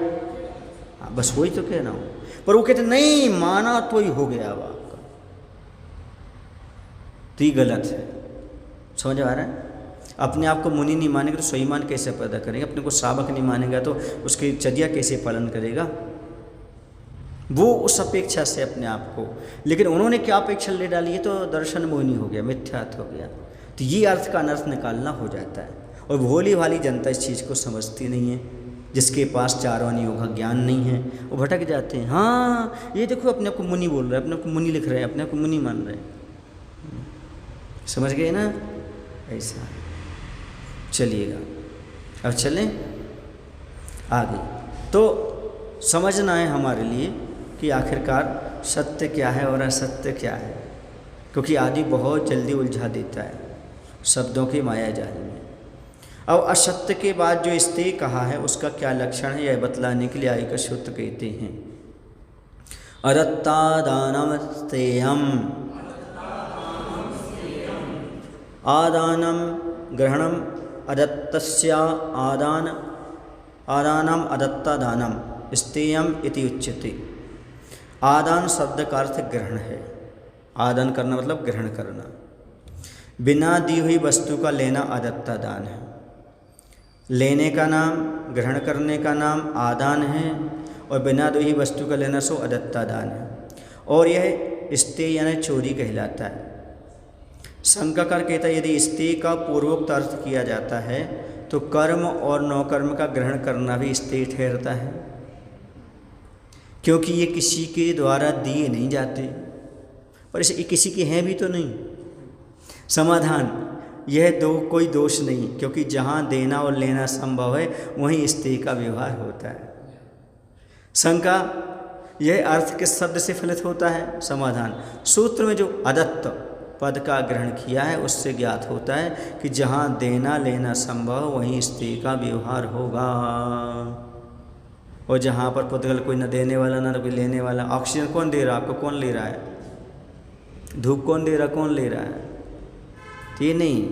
बस वही तो कह रहा हूँ। पर वो कहते नहीं, माना तो ही हो गया अब आपका, तो ये गलत है। समझ आ रहा है? अपने आप को मुनि नहीं मानेंगे तो स्वाभिमान कैसे पैदा करेंगे? अपने को श्रावक नहीं मानेगा तो उसकी चर्या कैसे पालन करेगा? वो उस अपेक्षा से अपने आप को, लेकिन उन्होंने क्या अपेक्षा ले डाली है तो दर्शन मोहिनी हो गया, मिथ्यात्व हो गया। तो ये अर्थ का अनर्थ निकालना हो जाता है। और भोली भाली जनता इस चीज़ को समझती नहीं है, जिसके पास चारों अनियों का ज्ञान नहीं है वो भटक जाते हैं। हाँ ये देखो अपने आप को मुनि बोल रहे हैं, अपने आप को मुनि लिख रहे हैं, अपने आप को मुनि मान रहे हैं। समझ गए ना? ऐसा चलिएगा, अब चलें आगे। तो समझना है हमारे लिए कि आखिरकार सत्य क्या है और असत्य क्या है, क्योंकि आदि बहुत जल्दी उलझा देता है शब्दों के माया जाल में। अब असत्य के बाद जो स्ते कहा है उसका क्या लक्षण है यह बतलाने के लिए आय का सूत्र कहते हैं, अदत्तादानम स्तेयम, आदानम ग्रहणम अदत्तस्या आदानम अदत्तादानम स्तेयम इति उच्यते। आदान शब्द का अर्थ ग्रहण है। आदान करना मतलब ग्रहण करना। बिना दी हुई वस्तु का लेना अदत्ता दान है। लेने का नाम, ग्रहण करने का नाम आदान है, और बिना दी हुई वस्तु का लेना सो अदत्ता दान है। और यह स्ते यानी चोरी कहलाता है। शंकाकार कहता है यदि स्ते का पूर्वोक्त अर्थ किया जाता है तो कर्म और नौकर्म का ग्रहण करना भी स्ते ठहरता है, क्योंकि ये किसी के द्वारा दिए नहीं जाते, और इसे किसी के हैं भी तो नहीं। समाधान, यह कोई दोष नहीं, क्योंकि जहाँ देना और लेना संभव है वहीं स्ते का व्यवहार होता है। शंका, यह अर्थ किस शब्द से फलित होता है? समाधान, सूत्र में जो अदत्त पद का ग्रहण किया है उससे ज्ञात होता है कि जहाँ देना लेना संभव वहीं स्ते का व्यवहार होगा। और जहाँ पर पुद्गल कोई न देने वाला न कोई लेने वाला, ऑक्सीजन कौन दे रहा है आपको? कौन ले रहा है? धूप कौन दे रहा, कौन ले रहा है? ये नहीं।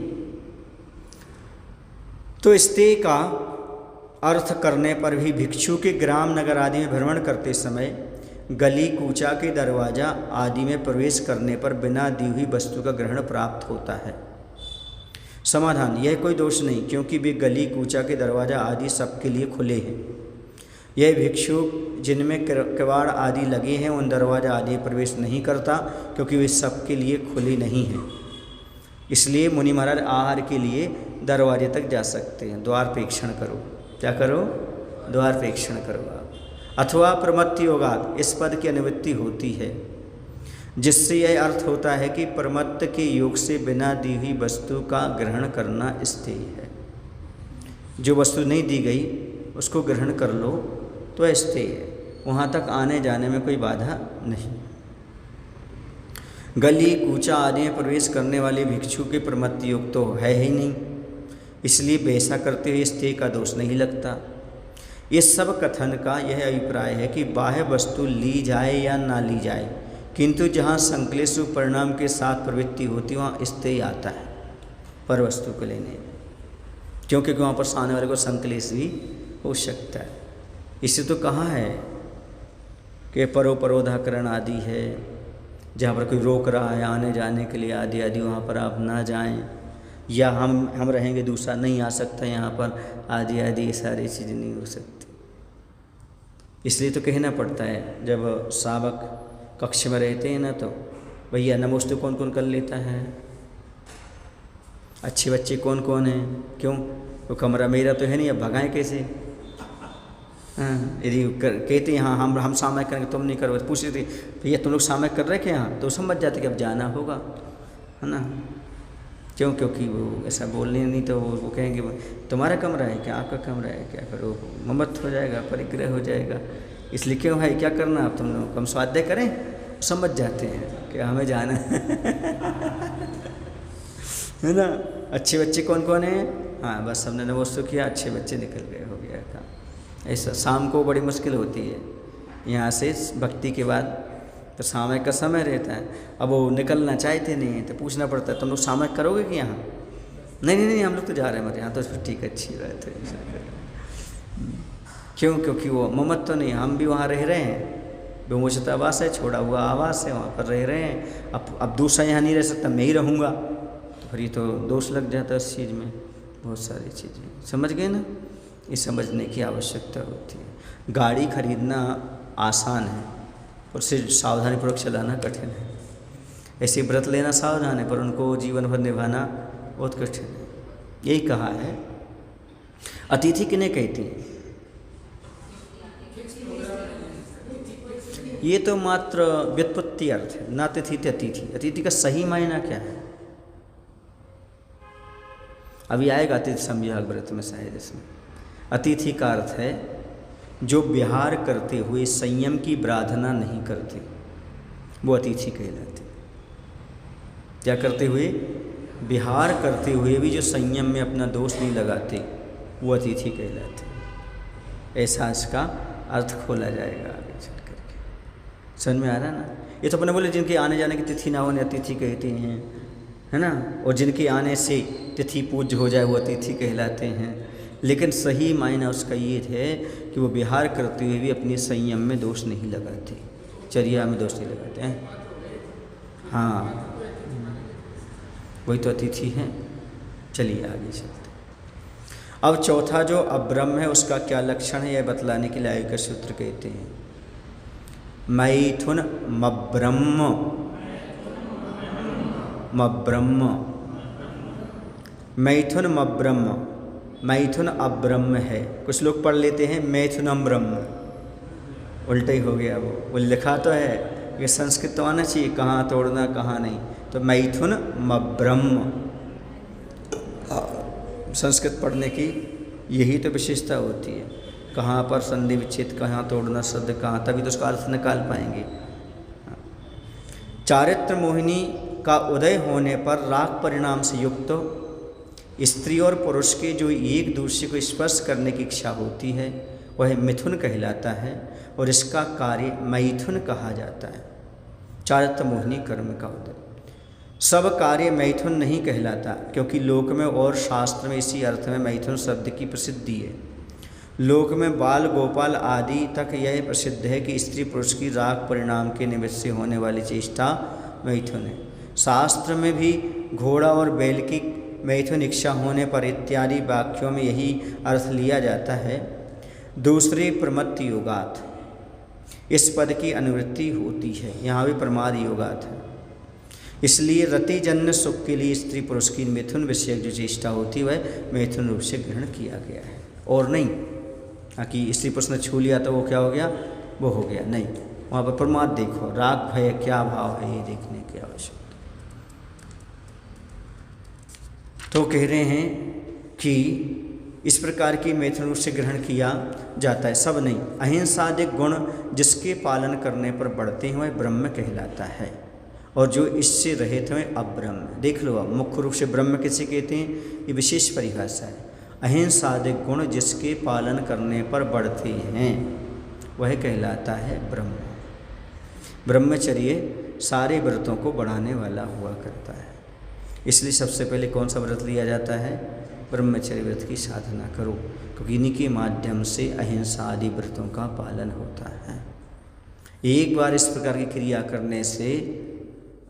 तो स्ते का अर्थ करने पर भी भिक्षु के ग्राम नगर आदि में भ्रमण करते समय गली कूचा के दरवाज़ा आदि में प्रवेश करने पर बिना दी हुई वस्तु का ग्रहण प्राप्त होता है। समाधान, यह कोई दोष नहीं, क्योंकि वे गली कूचा के दरवाज़ा आदि सबके लिए खुले हैं। यह भिक्षु जिनमें किवाड़ आदि लगे हैं उन दरवाजा आदि प्रवेश नहीं करता, क्योंकि वे सबके लिए खुले नहीं हैं। इसलिए मुनि महाराज आहार के लिए दरवाजे तक जा सकते हैं। द्वार प्रेक्षण करो। क्या करो? द्वार प्रेक्षण करो आप। अथवा प्रमत्ति योगात, इस पद की अनुवृत्ति होती है, जिससे यह अर्थ होता है कि प्रमत्त के योग से बिना दी हुई वस्तु का ग्रहण करना स्तेय है। जो वस्तु नहीं दी गई उसको ग्रहण कर लो तो स्तेय है, वहाँ तक आने जाने में कोई बाधा नहीं। गली कूचा आदि में प्रवेश करने वाले भिक्षु के प्रमत्ति योग तो है ही नहीं, इसलिए वैसा करते हुए स्तेय का दोष नहीं लगता। इस सब कथन का यह अभिप्राय है कि बाह्य वस्तु ली जाए या ना ली जाए, किंतु जहाँ संक्लेश परिणाम के साथ प्रवृत्ति होती है वहाँ स्तेय आता है पर वस्तु को लेने में, क्योंकि वहाँ पर सामने वाले को संक्लेश भी हो सकता है। इससे तो कहा है कि परोपरोधाकरण आदि है, जहाँ पर कोई रोक रहा है आने जाने के लिए आदि आदि, वहाँ पर आप ना जाएं, या हम रहेंगे दूसरा नहीं आ सकता यहाँ पर आदि आदि, ये सारी चीज़ें नहीं हो सकती। इसलिए तो कहना पड़ता है जब श्रावक कक्ष में रहते हैं ना, तो भैया नमोस्तु कौन कौन कर लेता है, अच्छे बच्चे कौन कौन हैं, क्यों? वो कमरा मेरा तो है नहीं, अब भगाएं कैसे? हाँ, यदि कहते हैं हाँ हम सामयिक करेंगे तुम नहीं करोगे, पूछ रहे थे भैया तुम लोग सामयिक कर रहे हैं क्या यहाँ, तो समझ जाते कि अब जाना होगा। है ना। क्यों? क्योंकि वो ऐसा बोलने नहीं तो वो कहेंगे तुम्हारा कमरा है क्या, आपका कमरा है क्या, फिर वो ममत हो जाएगा, परिग्रह हो जाएगा। इसलिए क्यों भाई क्या करना, आप तुम लोग हम स्वाध्याय करें, समझ जाते हैं कि हमें जाना है ना। अच्छे बच्चे कौन कौन हैं? हाँ बस हमने नमोस्तु किया, अच्छे बच्चे निकल गए, हो गया काम। ऐसा शाम को बड़ी मुश्किल होती है यहाँ से भक्ति के बाद, तो सामयिक का समय रहता है। अब वो निकलना चाहते नहीं तो पूछना पड़ता है तुम लोग सामयिक करोगे कि यहाँ? नहीं हम लोग तो जा रहे हैं हमारे यहाँ, तो फिर ठीक अच्छी बात है। क्यों? क्योंकि वो ममत तो नहीं, हम भी वहाँ रह रहे हैं, विमोचित आवास है, छोड़ा हुआ आवास है, वहाँ पर रह रहे हैं। अब दूसरा यहाँ नहीं रह सकता, मैं ही रहूँगा, तो फिर ये तो दोष लग जाता है इस चीज़ में। बहुत सारी चीज़ें समझ गए ना, ये समझने की आवश्यकता होती है। गाड़ी खरीदना आसान है और सिर्फ सावधानीपूर्वक चलाना कठिन है। ऐसे व्रत लेना सावधान है पर उनको जीवन भर निभाना बहुत कठिन है। यही कहा है। अतिथि किन्हें कहती हैं? ये तो मात्र व्युत्पत्ति अर्थ है, ना तिथि अतिथि। अतिथि का सही मायना क्या है? अभी आएगा अतिथि संविभाग व्रत में शायद इसमें। अतिथि का अर्थ है जो विहार करते हुए संयम की प्रार्थना नहीं करते, वो अतिथि कहलाते। क्या करते हुए? विहार करते हुए भी जो संयम में अपना दोष नहीं लगाते, वो अतिथि कहलाते। ऐसा इसका अर्थ खोला जाएगा आगे चल करके। समझ में आ रहा ना? ये तो अपने बोले जिनके आने जाने की तिथि ना होने अतिथि कहते हैं, है ना। और जिनके आने से तिथि पूज्य हो जाए वो अतिथि कहलाते हैं। लेकिन सही मायना उसका ये है कि वो विहार करते हुए भी अपने संयम में दोष नहीं लगाते, चर्या में दोष नहीं लगाते हैं। हाँ वही तो अतिथि हैं। चलिए आगे चलते। अब चौथा जो अब्रह्म है उसका क्या लक्षण है यह बतलाने के लिए आगे का सूत्र कहते हैं मैथुन मब्रह्म। मब्रह्म, मैथुन मब्रह्म। मैथुन अब्रह्म है। कुछ लोग पढ़ लेते हैं मैथुनम ब्रह्म, उल्टा ही हो गया। वो लिखा तो है, ये संस्कृत तो आना चाहिए, कहाँ तोड़ना कहाँ नहीं। तो मैथुन मब्रह्म, संस्कृत पढ़ने की यही तो विशेषता होती है, कहाँ पर संधि विच्छेद, कहाँ तोड़ना शब्द कहाँ, तभी तो उसका अर्थ निकाल पाएंगे। चारित्र मोहिनी का उदय होने पर राग परिणाम से युक्त स्त्री और पुरुष के जो एक दूसरे को स्पर्श करने की इच्छा होती है वह मिथुन कहलाता है और इसका कार्य मैथुन कहा जाता है। चारित्र मोहिनी कर्म का उदय। सब कार्य मैथुन नहीं कहलाता क्योंकि लोक में और शास्त्र में इसी अर्थ में मैथुन शब्द की प्रसिद्धि है। लोक में बाल गोपाल आदि तक यह प्रसिद्ध है कि स्त्री पुरुष की राग परिणाम के निमित्त से होने वाली चेष्टा मैथुन है। शास्त्र में भी घोड़ा और बैल की मैथुन इच्छा होने पर इत्यादि वाक्यों में यही अर्थ लिया जाता है। दूसरे प्रमत्त योगात इस पद की अनुवृत्ति होती है, यहाँ भी प्रमाद योगात है। इसलिए रतिजन्य सुख के लिए स्त्री पुरुष की मैथुन विषयक जो चेष्टा होती है वह मैथुन रूप से ग्रहण किया गया है और नहीं कि स्त्री पुरुष ने छू लिया तो वो क्या हो गया, वो हो गया, नहीं। वहाँ पर प्रमाद देखो, राग भय क्या भाव है ये देखने की आवश्यकता। तो कह रहे हैं कि इस प्रकार की मैथुन रूप से ग्रहण किया जाता है, सब नहीं। अहिंसादिक गुण जिसके पालन करने पर बढ़ते हैं वह ब्रह्म कहलाता है और जो इससे रहित हैं वह अब्रह्म। देख लो अब मुख्य रूप से ब्रह्म किसे कहते हैं, ये विशेष परिभाषा है। अहिंसादिक गुण जिसके पालन करने पर बढ़ते हैं वह कहलाता है ब्रह्म। ब्रह्मचर्य सारे व्रतों को बढ़ाने वाला हुआ करता है, इसलिए सबसे पहले कौन सा व्रत लिया जाता है, ब्रह्मचर्य व्रत की साधना करो, क्योंकि इन्हीं के माध्यम से अहिंसा आदि व्रतों का पालन होता है। एक बार इस प्रकार की क्रिया करने से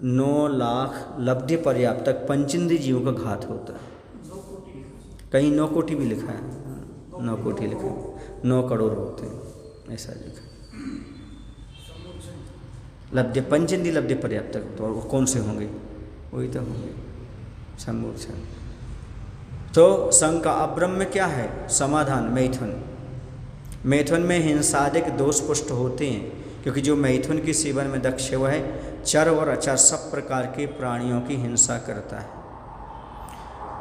9 लाख लब्धि पर्याप्त तक पंचेंद्रिय जीवों का घात होता है। कहीं 9 कोटि भी लिखा है, 9 कोटि लिखा है, 9 करोड़ होते हैं ऐसा लिखा। लब्धि पंचेंद्रिय लब्धि पर्याप्त तक, तो कौन से होंगे, वही तो होंगे सम्मोचन। तो संघ का अब्रह्म क्या है, समाधान मैथुन। मैथुन में हिंसादिक दोष पुष्ट होते हैं क्योंकि जो मैथुन के सेवन में दक्ष है वह चर और अचर सब प्रकार के प्राणियों की हिंसा करता है।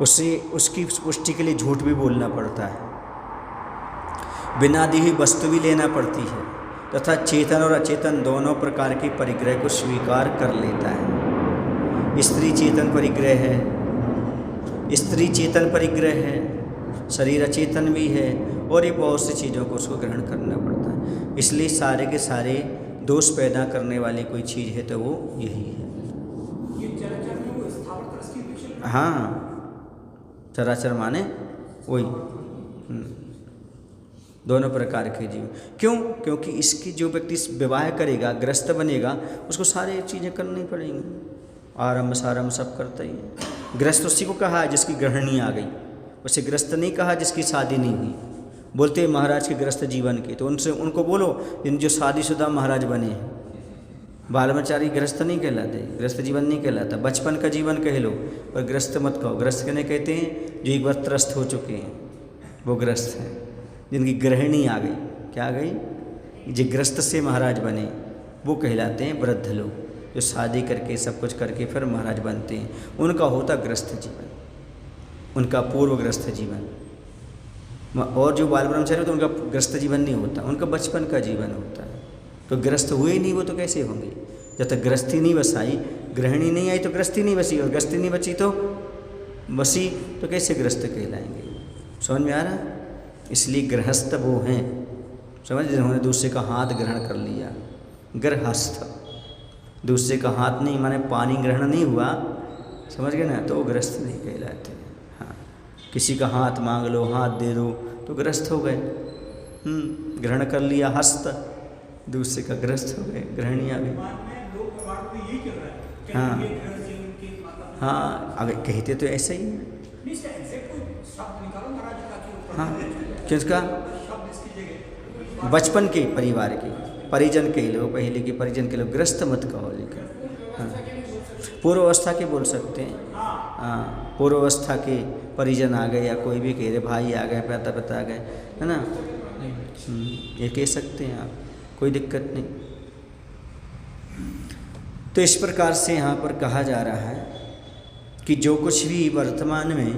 उसे उसकी पुष्टि के लिए झूठ भी बोलना पड़ता है, बिना दी हुई वस्तु भी लेना पड़ती है, तथा चेतन और अचेतन दोनों प्रकार के परिग्रह को स्वीकार कर लेता है। स्त्री चेतन परिग्रह है, स्त्री चेतन परिग्रह है, शरीर अचेतन भी है, और ये बहुत सी चीज़ों को उसको ग्रहण करना पड़ता है। इसलिए सारे के सारे दोष पैदा करने वाली कोई चीज़ है तो वो यही है। ये चराचर में वो स्थावर दृष्टि विचल। हाँ, चराचर माने वही दोनों प्रकार के जीव। क्यों? क्योंकि इसकी जो व्यक्ति विवाह करेगा, ग्रस्त बनेगा, उसको सारी चीज़ें करनी पड़ेंगी, आरंभ सारंभ सब करता ही है। ग्रस्त उसी को कहा जिसकी गृहिणी आ गई, उसे ग्रस्त नहीं कहा जिसकी शादी नहीं हुई। बोलते हैं महाराज के ग्रस्त जीवन के, तो उनको बोलो इन जो शादीशुदा महाराज बने हैं। बालमचारी ग्रस्त नहीं कहलाते, ग्रस्त जीवन नहीं कहलाता, बचपन का जीवन कह लो, पर ग्रस्त मत कहो। ग्रस्त कहने कहते हैं जो एक बार त्रस्त हो चुके हैं वो ग्रस्त हैं, जिनकी गृहिणी आ गई। क्या आ गई? जो ग्रस्त से महाराज बने वो कहलाते हैं वृद्ध लोग, जो शादी करके सब कुछ करके फिर महाराज बनते हैं। उनका होता ग्रस्त जीवन, उनका पूर्वग्रस्त जीवन। और जो बाल ब्रह्मचारी तो उनका ग्रस्त जीवन नहीं होता, उनका बचपन का जीवन होता है। तो ग्रस्त हुए नहीं वो तो कैसे होंगे? जब तक गृहस्थी नहीं बसाई, गृहिणी नहीं आई तो गृहस्थी नहीं बसी, और गृहस्थी नहीं बची तो बसी, तो कैसे ग्रस्त कहलाएंगे? समझ में आ रहा? इसलिए गृहस्थ वो हैं, समझ, जिन्होंने दूसरे का हाथ ग्रहण कर लिया। गृहस्थ, दूसरे का हाथ नहीं माने पानी ग्रहण नहीं हुआ, समझ गए ना, तो वो गृहस्थ नहीं कहलाते। हाँ, किसी का हाथ मांग लो, हाथ दे दो तो गृहस्थ हो गए। ग्रहण कर लिया हस्त, दूसरे का ग्रस्त हो गए, गृहिणी आ गई। हाँ हाँ, अगर कहते तो ऐसा ही है। हाँ, किसका? बचपन के परिवार के परिजन के लोग, पहले के परिजन के लोग, ग्रस्त मत कहो। लेकिन हाँ, पूर्वावस्था के बोल सकते हैं। हाँ, पूर्वावस्था के परिजन आ गए, या कोई भी कह रहे भाई आ गए, पिता पिता आ गए, है ना, ये कह सकते हैं आप, कोई दिक्कत नहीं। तो इस प्रकार से यहाँ पर कहा जा रहा है कि जो कुछ भी वर्तमान में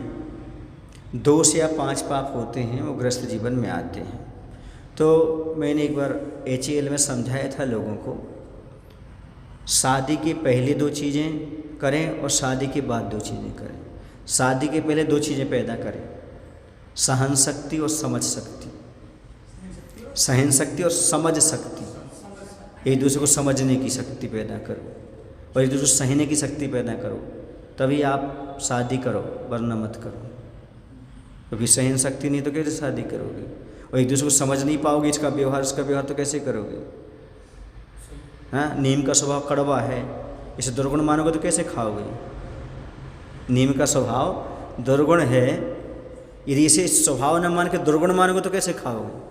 2 से या 5 पाप होते हैं वो ग्रस्त जीवन में आते हैं। तो मैंने एक बार HAL में समझाया था लोगों को, शादी के पहले 2 चीज़ें करें और शादी के बाद 2 चीज़ें करें। शादी के पहले 2 चीज़ें पैदा करें, सहन शक्ति और समझ शक्ति। सहन शक्ति और समझ शक्ति, एक दूसरे को समझने की शक्ति पैदा करो, और एक दूसरे को सहने की शक्ति पैदा करो, तभी आप शादी करो, वरना मत करो। क्योंकि सहन शक्ति नहीं तो कैसे शादी करोगे? और एक दूसरे को समझ नहीं पाओगे, इसका व्यवहार उसका व्यवहार, तो कैसे करोगे? हाँ, नीम का स्वभाव कड़वा है, इसे दुर्गुण मानोगे तो कैसे खाओगे? नीम का स्वभाव दुर्गुण है, यदि इसे स्वभाव न मान के दुर्गुण मानोगे तो कैसे खाओगे?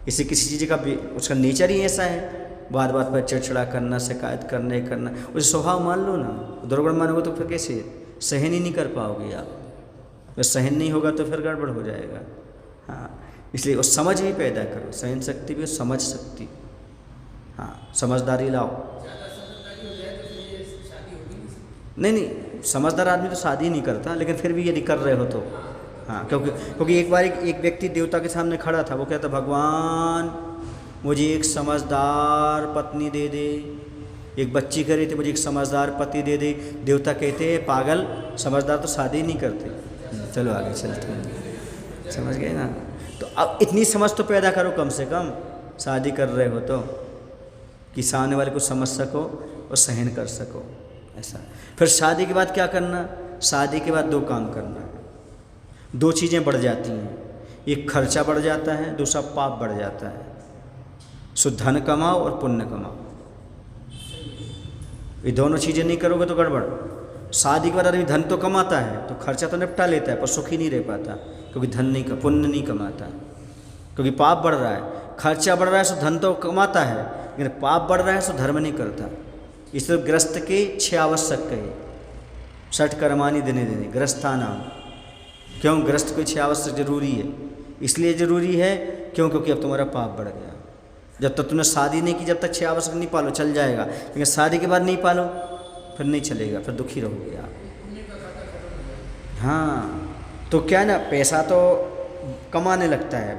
इसे किसी चीज़ का उसका नेचर ही ऐसा है, बात बात पर चिड़चिड़ा करना, शिकायत करना, उसे स्वभाव मान लो ना। दुर्गुण मानोगे तो फिर कैसे सहन ही नहीं कर पाओगे आप। जब सहन नहीं होगा तो फिर गड़बड़ हो जाएगा। हाँ, इसलिए वो समझ भी पैदा करो, सहन शक्ति भी, समझ शक्ति। हाँ, समझदारी लाओ। नहीं, समझदार आदमी तो शादी नहीं करता, लेकिन फिर भी यदि कर रहे हो तो हाँ, क्योंकि एक बार एक व्यक्ति देवता के सामने खड़ा था, वो कहता भगवान मुझे एक समझदार पत्नी दे दे। एक बच्ची कह रही थी मुझे एक समझदार पति दे दे। देवता कहते हैं पागल, समझदार तो शादी नहीं करते। चलो आगे चलते हैं, समझ गए ना। तो अब इतनी समझ तो पैदा करो कम से कम, शादी कर रहे हो तो, कि सामने वाले को समझ सको और सहन कर सको, ऐसा। फिर शादी के बाद क्या करना? शादी के बाद 2 काम करना। 2 चीज़ें बढ़ जाती हैं, एक खर्चा बढ़ जाता है, दूसरा पाप बढ़ जाता है। सो धन कमाओ और पुण्य कमाओ, ये दोनों चीज़ें नहीं करोगे तो गड़बड़। शादी के बाद आदमी धन तो कमाता है, तो खर्चा तो निपटा लेता है, पर सुखी नहीं रह पाता, क्योंकि पुण्य नहीं कमाता, क्योंकि पाप बढ़ रहा है। खर्चा बढ़ रहा है सो धन तो कमाता है, लेकिन पाप बढ़ रहा है सो धर्म नहीं करता। इसलिए ग्रस्त के 6 आवश्यक कहे, 6 कर्माणि दिने दिने ग्रस्तानाम। क्यों ग्रस्त को 6 आवश्यक जरूरी है? इसलिए ज़रूरी है क्योंकि अब तुम्हारा पाप बढ़ गया जब तक तुमने शादी नहीं की, जब तक 6 आवश्यक नहीं पालो चल जाएगा, लेकिन शादी के बाद नहीं पालो फिर नहीं चलेगा, फिर दुखी रहोगे आप। हाँ, तो क्या ना, पैसा तो कमाने लगता है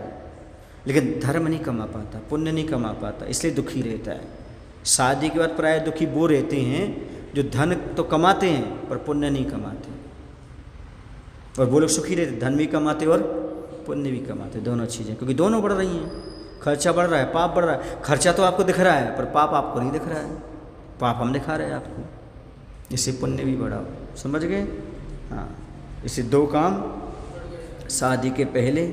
लेकिन धर्म नहीं कमा पाता, पुण्य नहीं कमा पाता, इसलिए दुखी रहता है। शादी के बाद प्राय दुखी वो रहते हैं जो धन तो कमाते हैं पर पुण्य नहीं कमाते, और वो लोग सुखी रहते, धन भी कमाते और पुण्य भी कमाते, दोनों चीज़ें, क्योंकि दोनों बढ़ रही हैं। खर्चा बढ़ रहा है, पाप बढ़ रहा है। खर्चा तो आपको दिख रहा है पर पाप आपको नहीं दिख रहा है, पाप हम दिखा रहे हैं आपको, इससे पुण्य भी बढ़ाओ। समझ गए? हाँ, इससे 2 काम शादी के पहले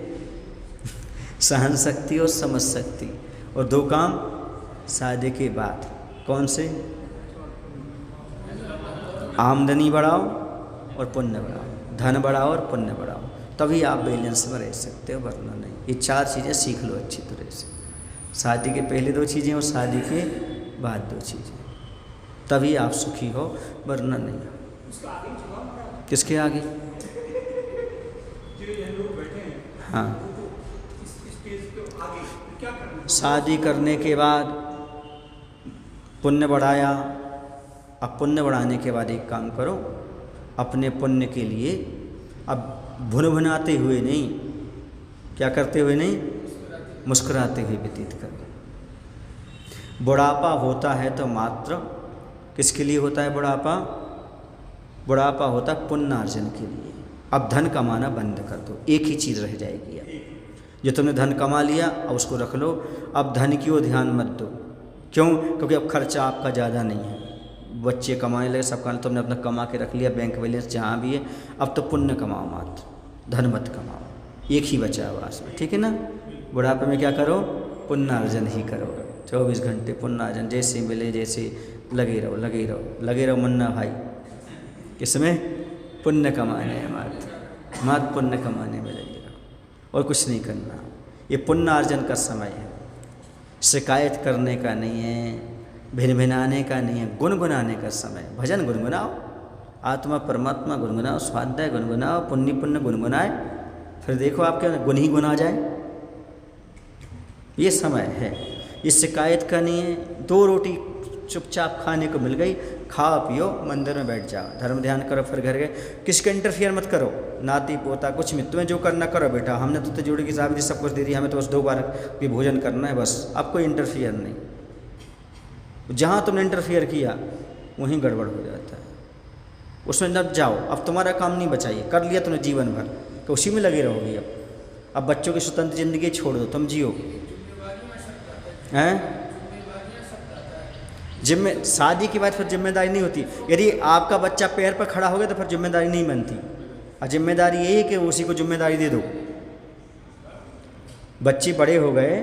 सहन शक्ति और समझ शक्ति, और 2 काम शादी के बाद। कौन से? आमदनी बढ़ाओ और पुण्य बढ़ाओ, धन बढ़ाओ और पुण्य बढ़ाओ, तभी आप बैलेंस में रह सकते हो, वरना नहीं। ये 4 चीज़ें सीख लो अच्छी तरह से, शादी के पहले 2 चीज़ें और शादी के बाद 2 चीज़ें, तभी आप सुखी हो, वरना नहीं। किसके आगे? हाँ, शादी करने के बाद पुण्य बढ़ाया। अब पुण्य बढ़ाने के बाद एक काम करो, अपने पुण्य के लिए अब भुनभुनाते हुए नहीं, क्या करते हुए नहीं, मुस्कुराते हुए व्यतीत करो। बुढ़ापा होता है तो मात्र किसके लिए होता है बुढ़ापा? बुढ़ापा होता है पुण्यार्जन के लिए। अब धन कमाना बंद कर दो, एक ही चीज़ रह जाएगी। अब जो तुमने धन कमा लिया अब उसको रख लो, अब धन की ओर ध्यान मत दो। क्यों? क्योंकि अब खर्चा आपका ज़्यादा नहीं है, बच्चे कमाने लगे, सब तुमने अपना कमा के रख लिया, बैंक बैलेंस जहाँ भी है। अब तो पुण्य कमाओ मात्र, धन मत कमाओ, एक ही बचा आवास में, ठीक है ना? बुढ़ापे में क्या करो? पुण्यार्जन ही करो, 24 घंटे पुण्यार्जन, जैसे मिले जैसे लगे रहो, लगे रहो, लगे रहो मुन्ना भाई। किसमें? पुण्य कमाने हैं, मात्र पुण्य कमाने में लगे रहो, और कुछ नहीं करना। ये पुण्यार्जन का समय है, शिकायत करने का नहीं है, भिनभिनाने का नहीं है, गुनगुनाने का समय। भजन गुनगुनाओ, आत्मा परमात्मा गुनगुनाओ, स्वाध्याय गुनगुनाओ, पुण्य गुनगुनाए, फिर देखो आपके गुण ही गुना जाए। ये समय है, ये शिकायत का नहीं है। 2 रोटी चुपचाप खाने को मिल गई, खाओ पियो, मंदिर में बैठ जाओ, धर्म ध्यान करो, फिर घर गए। किसके इंटरफियर मत करो, नाती पोता कुछ में, तुम्हें जो करना करो बेटा, हमने तो जोड़ी की साहब जी सब कुछ दे दी, हमें तो बस 2 बार भी भोजन करना है, बस। अब कोई इंटरफियर नहीं, जहाँ तुमने इंटरफियर किया वहीं गड़बड़ हो जाता है, उसमें न जाओ। अब तुम्हारा काम नहीं बचाइए, कर लिया तुमने जीवन भर, तो उसी में लगे रहोगे। अब बच्चों की स्वतंत्र जिंदगी छोड़ दो, तुम जियो। हैं? शादी के बाद फिर जिम्मेदारी नहीं होती। यदि आपका बच्चा पैर पर खड़ा हो गया तो फिर जिम्मेदारी नहीं बनती, और जिम्मेदारी यही है कि उसी को जिम्मेदारी दे दो। बच्चे बड़े हो गए,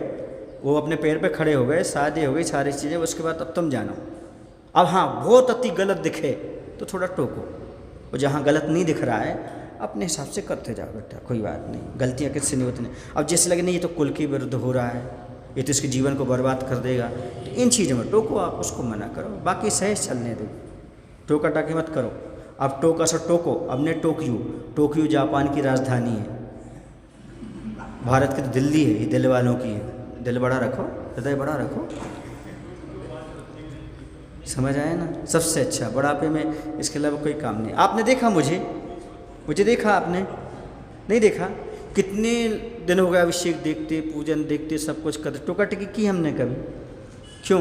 वो अपने पैर पे खड़े हो गए, शादी हो गई, सारी चीज़ें, उसके बाद अब तुम जानो। अब हाँ, बहुत अति गलत दिखे तो थोड़ा टोको, और जहाँ गलत नहीं दिख रहा है अपने हिसाब से करते जाओ बेटा, कोई बात नहीं, गलतियाँ किससे नहीं होती नहीं। अब जैसे लगे नहीं ये तो कुल के विरुद्ध हो रहा है, ये तो इसके जीवन को बर्बाद कर देगा, तो इन चीज़ों में टोको, आप उसको मना करो, बाकी सहज चलने दो, टोका टाकी मत करो। अब टोका से टोको। अब ने टोक्यो जापान की राजधानी है, भारत की तो दिल्ली है, ये दिल वालों की है। दिल बड़ा रखो, हृदय बड़ा रखो, समझ आया ना? सबसे अच्छा बुढ़ापे में, इसके अलावा कोई काम नहीं। आपने देखा मुझे देखा, आपने नहीं देखा? कितने दिन हो गए अभिषेक देखते, पूजन देखते, सब कुछ करते, टोका टिकी की हमने कभी? क्यों?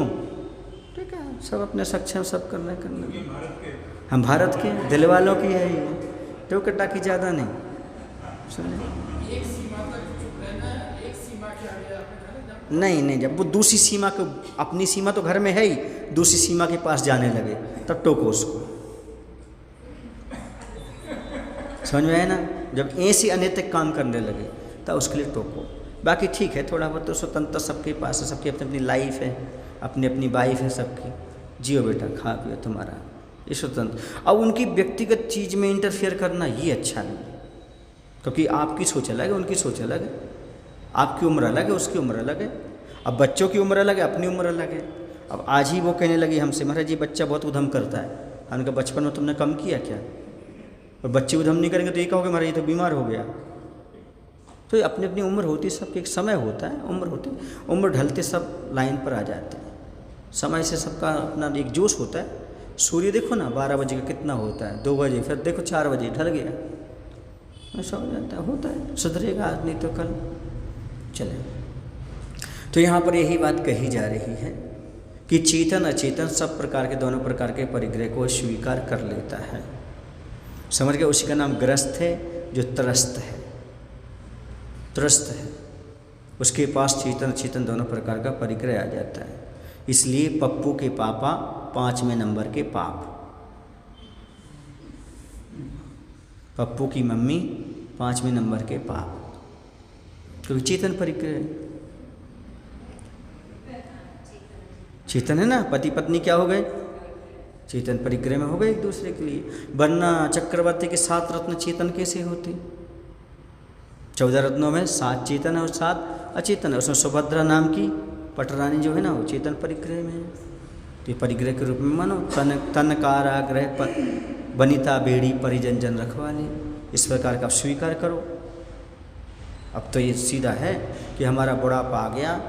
ठीक है, सब अपने सक्षम, सब करना। हम भारत के दिल वालों की है ये, टोका टाकी ज़्यादा नहीं। सुनिए, नहीं, जब वो दूसरी सीमा को, अपनी सीमा तो घर में है ही, दूसरी सीमा के पास जाने लगे तब टोको उसको। समझ में आया ना? जब ऐसे अनैतिक काम करने लगे तब उसके लिए टोको। बाकी ठीक है, थोड़ा बहुत तो स्वतंत्रता सबके पास है, सबकी अपनी अपनी लाइफ है, अपनी अपनी वाइफ है सबकी, जियो बेटा, खा पियो, तुम्हारा ये स्वतंत्र। अब उनकी व्यक्तिगत चीज़ में इंटरफेयर करना ये अच्छा नहीं, क्योंकि आपकी सोच अलग है, उनकी सोच अलग है, आपकी उम्र अलग है, उसकी उम्र अलग है। अब बच्चों की उम्र अलग है, अपनी उम्र अलग है। अब आज ही वो कहने लगी हमसे, महाराज जी बच्चा बहुत उधम करता है। हमने कहा बचपन में तुमने कम किया क्या? और बच्चे उधम नहीं करेंगे तो ये कहोगे महाराज ये तो बीमार हो गया। तो अपनी अपनी उम्र होती है, सबकी एक समय होता है, उम्र होती है, उम्र ढलते सब लाइन पर आ जाते हैं, समय से सबका अपना एक जोश होता है। सूर्य देखो ना 12 बजे का कितना होता है, 2 बजे, फिर देखो 4 बजे ढल गया, ऐसा हो जाता है, होता है, सुधरेगा आज नहीं तो कल। चले, तो यहाँ पर यही बात कही जा रही है कि चेतन अचेतन सब प्रकार के, दोनों प्रकार के परिग्रह को स्वीकार कर लेता है। समझ गए? उसी का नाम ग्रस्त है, जो त्रस्त है, त्रस्त है, उसके पास चेतन चेतन दोनों प्रकार का परिग्रह आ जाता है। इसलिए पप्पू के पापा 5वें नंबर के पाप, पप्पू की मम्मी 5वें नंबर के पाप, क्योंकि चेतन परिग्रह, चेतन है ना। पति पत्नी क्या हो गए? चेतन परिग्रह में हो गए एक दूसरे के लिए। वरना चक्रवर्ती के 7 रत्न चेतन कैसे होते? 14 रत्नों में 7 चेतन है और 7 अचेतन है। उसमें सुभद्रा नाम की पटरानी जो है ना, वो चेतन परिग्रह में है। तो ये परिग्रह के रूप में मानो। तन काराग्रह वनिता बेड़ी परिजन जन रखवाले, इस प्रकार का स्वीकार करो। अब तो ये सीधा है कि हमारा बुढ़ापा आ गया,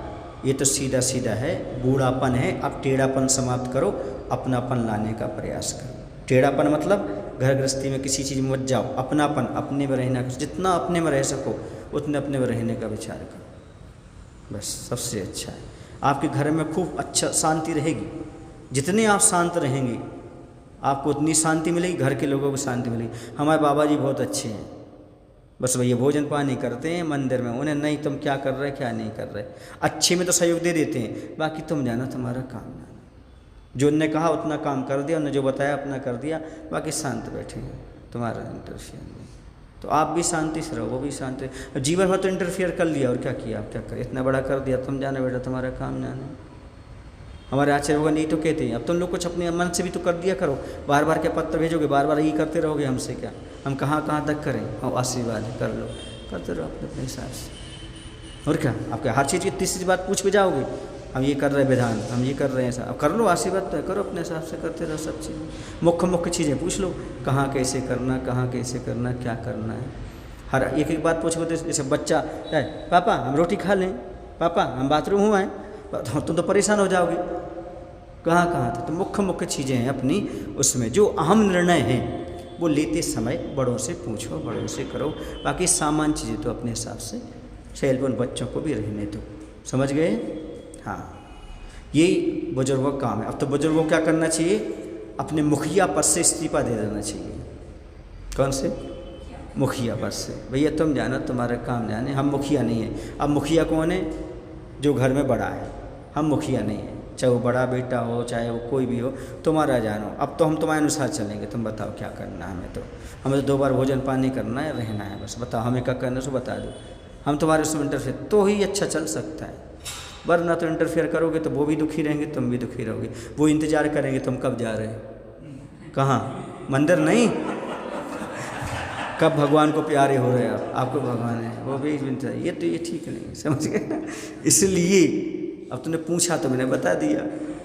ये तो सीधा सीधा है, बूढ़ापन है, अब टेढ़ापन समाप्त करो, अपनापन लाने का प्रयास करो। टेढ़ापन मतलब घर गृहस्थी में किसी चीज़ में मत जाओ, अपनापन, अपने में रहना, जितना अपने में रह सको उतने अपने में रहने का विचार करो, बस सबसे अच्छा है। आपके घर में खूब अच्छा शांति रहेगी, जितने आप शांत रहेंगे आपको उतनी शांति मिलेगी, घर के लोगों को शांति मिलेगी। हमारे बाबा जी बहुत अच्छे हैं, बस भैया भोजन पानी करते हैं मंदिर में, उन्हें नहीं तुम क्या कर रहे क्या नहीं कर रहे, अच्छे में तो सहयोग दे देते हैं, बाकी तुम जानो तुम्हारा काम जानो। जो उनने कहा उतना काम कर दिया, उन्होंने जो बताया अपना कर दिया, बाकी शांत बैठे हैं, तुम्हारा इंटरफियर नहीं। तो आप भी शांति से रहो, वो भी शांति। जीवन में तो इंटरफियर कर लिया और क्या किया, आप क्या करें, इतना बड़ा कर दिया, तुम जाने बेटा तुम्हारा काम जाने। हमारे आचार्य भगवान यही तो कहते हैं, अब तुम लोग कुछ अपने मन से भी तो कर दिया करो, बार बार क्या पत्र भेजोगे, बार बार यही करते रहोगे, हमसे क्या, हम कहाँ कहाँ तक करें। और आशीर्वाद कर लो, करते रहो अपने अपने हिसाब से। और क्या, आपके हर चीज़ की तीसरी बात पूछ के जाओगे, हम ये कर रहे हैं विधान, हम ये कर रहे हैं, अब कर लो, आशीर्वाद तो करो अपने हिसाब से, करते रहो सब चीज़। मुख्य मुख्य चीज़ें पूछ लो, कहाँ कैसे करना, कहाँ कैसे करना, क्या करना है, हर एक एक बात पूछो। जैसे बच्चा है, पापा हम रोटी खा लें, पापा हम बाथरूम हुआ है, तुम तो परेशान हो जाओगे, कहाँ कहाँ था। तो मुख्य मुख्य चीज़ें हैं अपनी, उसमें जो अहम निर्णय हैं वो लेते समय बड़ों से पूछो, बड़ों से करो, बाकी सामान्य चीज़ें तो अपने हिसाब से सेलफोन बच्चों को भी रहने दो। समझ गए? हाँ, यही बुजुर्गों का काम है। अब तो बुजुर्गों को क्या करना चाहिए, अपने मुखिया पद से इस्तीफा दे देना चाहिए। कौन से? मुखिया पद से। भैया तुम जानो, तुम्हारा काम जाने, हम मुखिया नहीं है। अब मुखिया कौन है? जो घर में बड़ा है, हम मुखिया नहीं है, चाहे वो बड़ा बेटा हो चाहे वो कोई भी हो, तुम्हारा जानो। अब तो हम तुम्हारे अनुसार चलेंगे, तुम बताओ क्या करना है। हमें तो 2 बार भोजन पानी करना है, रहना है, बस बताओ हमें क्या करना है, सो बता दो, हम तुम्हारे उसमें इंटरफेयर तो ही अच्छा चल सकता है। वरना तो इंटरफेयर करोगे तो वो भी दुखी रहेंगे, तुम भी दुखी रहोगे, वो इंतजार करेंगे तुम कब जा रहे हो, कहाँ, मंदिर नहीं, कब भगवान को प्यारे हो रहे हैं आपको भगवान है, वो भी ये तो ये ठीक नहीं, समझ गए ना। इसलिए अब तुमने पूछा तो मैंने बता दिया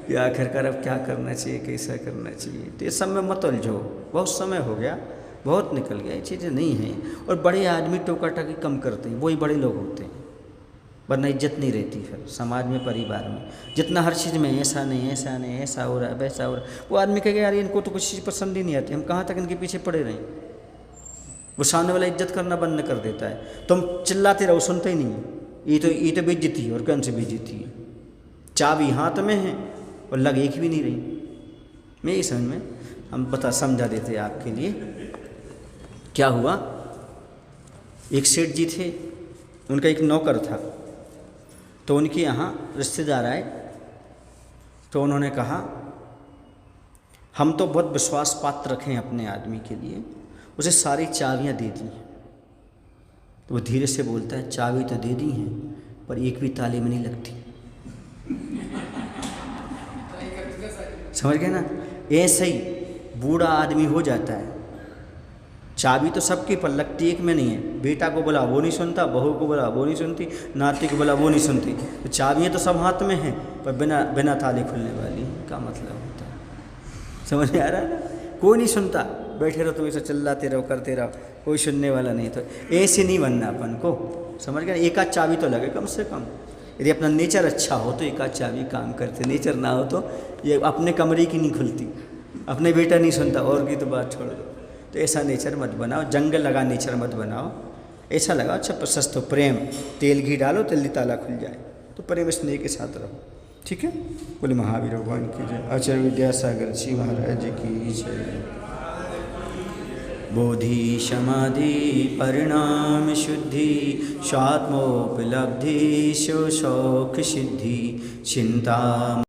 कि आखिरकार अब क्या करना चाहिए, कैसा करना चाहिए। तो ये सब में मत उलझो, बहुत समय हो गया, बहुत निकल गया, ये चीज़ें नहीं हैं। और बड़े आदमी टोका टाकी कम करते हैं, वही बड़े लोग होते हैं, वरना इज्जत नहीं रहती फिर समाज में, परिवार में। जितना हर चीज़ में ऐसा नहीं, ऐसा नहीं, ऐसा हो रहा है, वैसा हो रहा है, वो आदमी कहेगा यार इनको तो कुछ चीज़ पसंद ही नहीं आती, हम कहाँ तक इनके पीछे पड़े रहें। वो सामने वाला इज्जत करना बंद कर देता है, तुम चिल्लाते रहो, सुनते ही नहीं, ये तो बेइज्जती है, और कौन सी बेइज्जती है, चाबी हाथ में है और लग एक भी नहीं रही। मेरी समझ में हम समझा देते आपके लिए। क्या हुआ, एक सेठ जी थे, उनका एक नौकर था, तो उनके यहाँ रिश्तेदार आए, तो उन्होंने कहा हम तो बहुत विश्वास पात्र रखें अपने आदमी के लिए, उसे सारी चाबियाँ दे दी। तो वो धीरे से बोलता है, चाबी तो दे दी हैं पर एक भी ताले में नहीं लगती। समझ गए ना, ऐसे ही बूढ़ा आदमी हो जाता है, चाबी तो सबके पर लगती, एक में नहीं है। बेटा को बोला वो नहीं सुनता, बहू को बोला वो नहीं सुनती, नाती को बोला वो नहीं सुनती। तो चाबियाँ तो सब हाथ में हैं पर बिना ताले खुलने वाली, क्या मतलब होता है, समझ में आ रहा है ना। कोई नहीं सुनता, बैठे रहो तुम ऐसा चिल्लाते रहो, करते रहो, कोई सुनने वाला नहीं। तो ऐसे नहीं बनना अपन को, समझ गए। एक आध चाबी तो लगे कम से कम। यदि अपना नेचर अच्छा हो तो एक आध चाबी काम करते, नेचर ना हो तो ये अपने कमरे की नहीं खुलती, अपने बेटा नहीं सुनता, और की तो बात छोड़ दो। तो ऐसा नेचर मत बनाओ, जंग लगा नेचर मत बनाओ। ऐसा लगाओ अच्छा प्रशस्त हो, प्रेम, तेल घी डालो जल्दी ताला खुल जाए। तो प्रेम स्नेह के साथ रहो, ठीक है। बोले महावीर भगवान की जय। आचार्य विद्यासागर जी महाराज की जय। बोधि समाधि परिणाम शुद्धि स्वात्मोपलब्धि शो शौख सिद्धि चिंता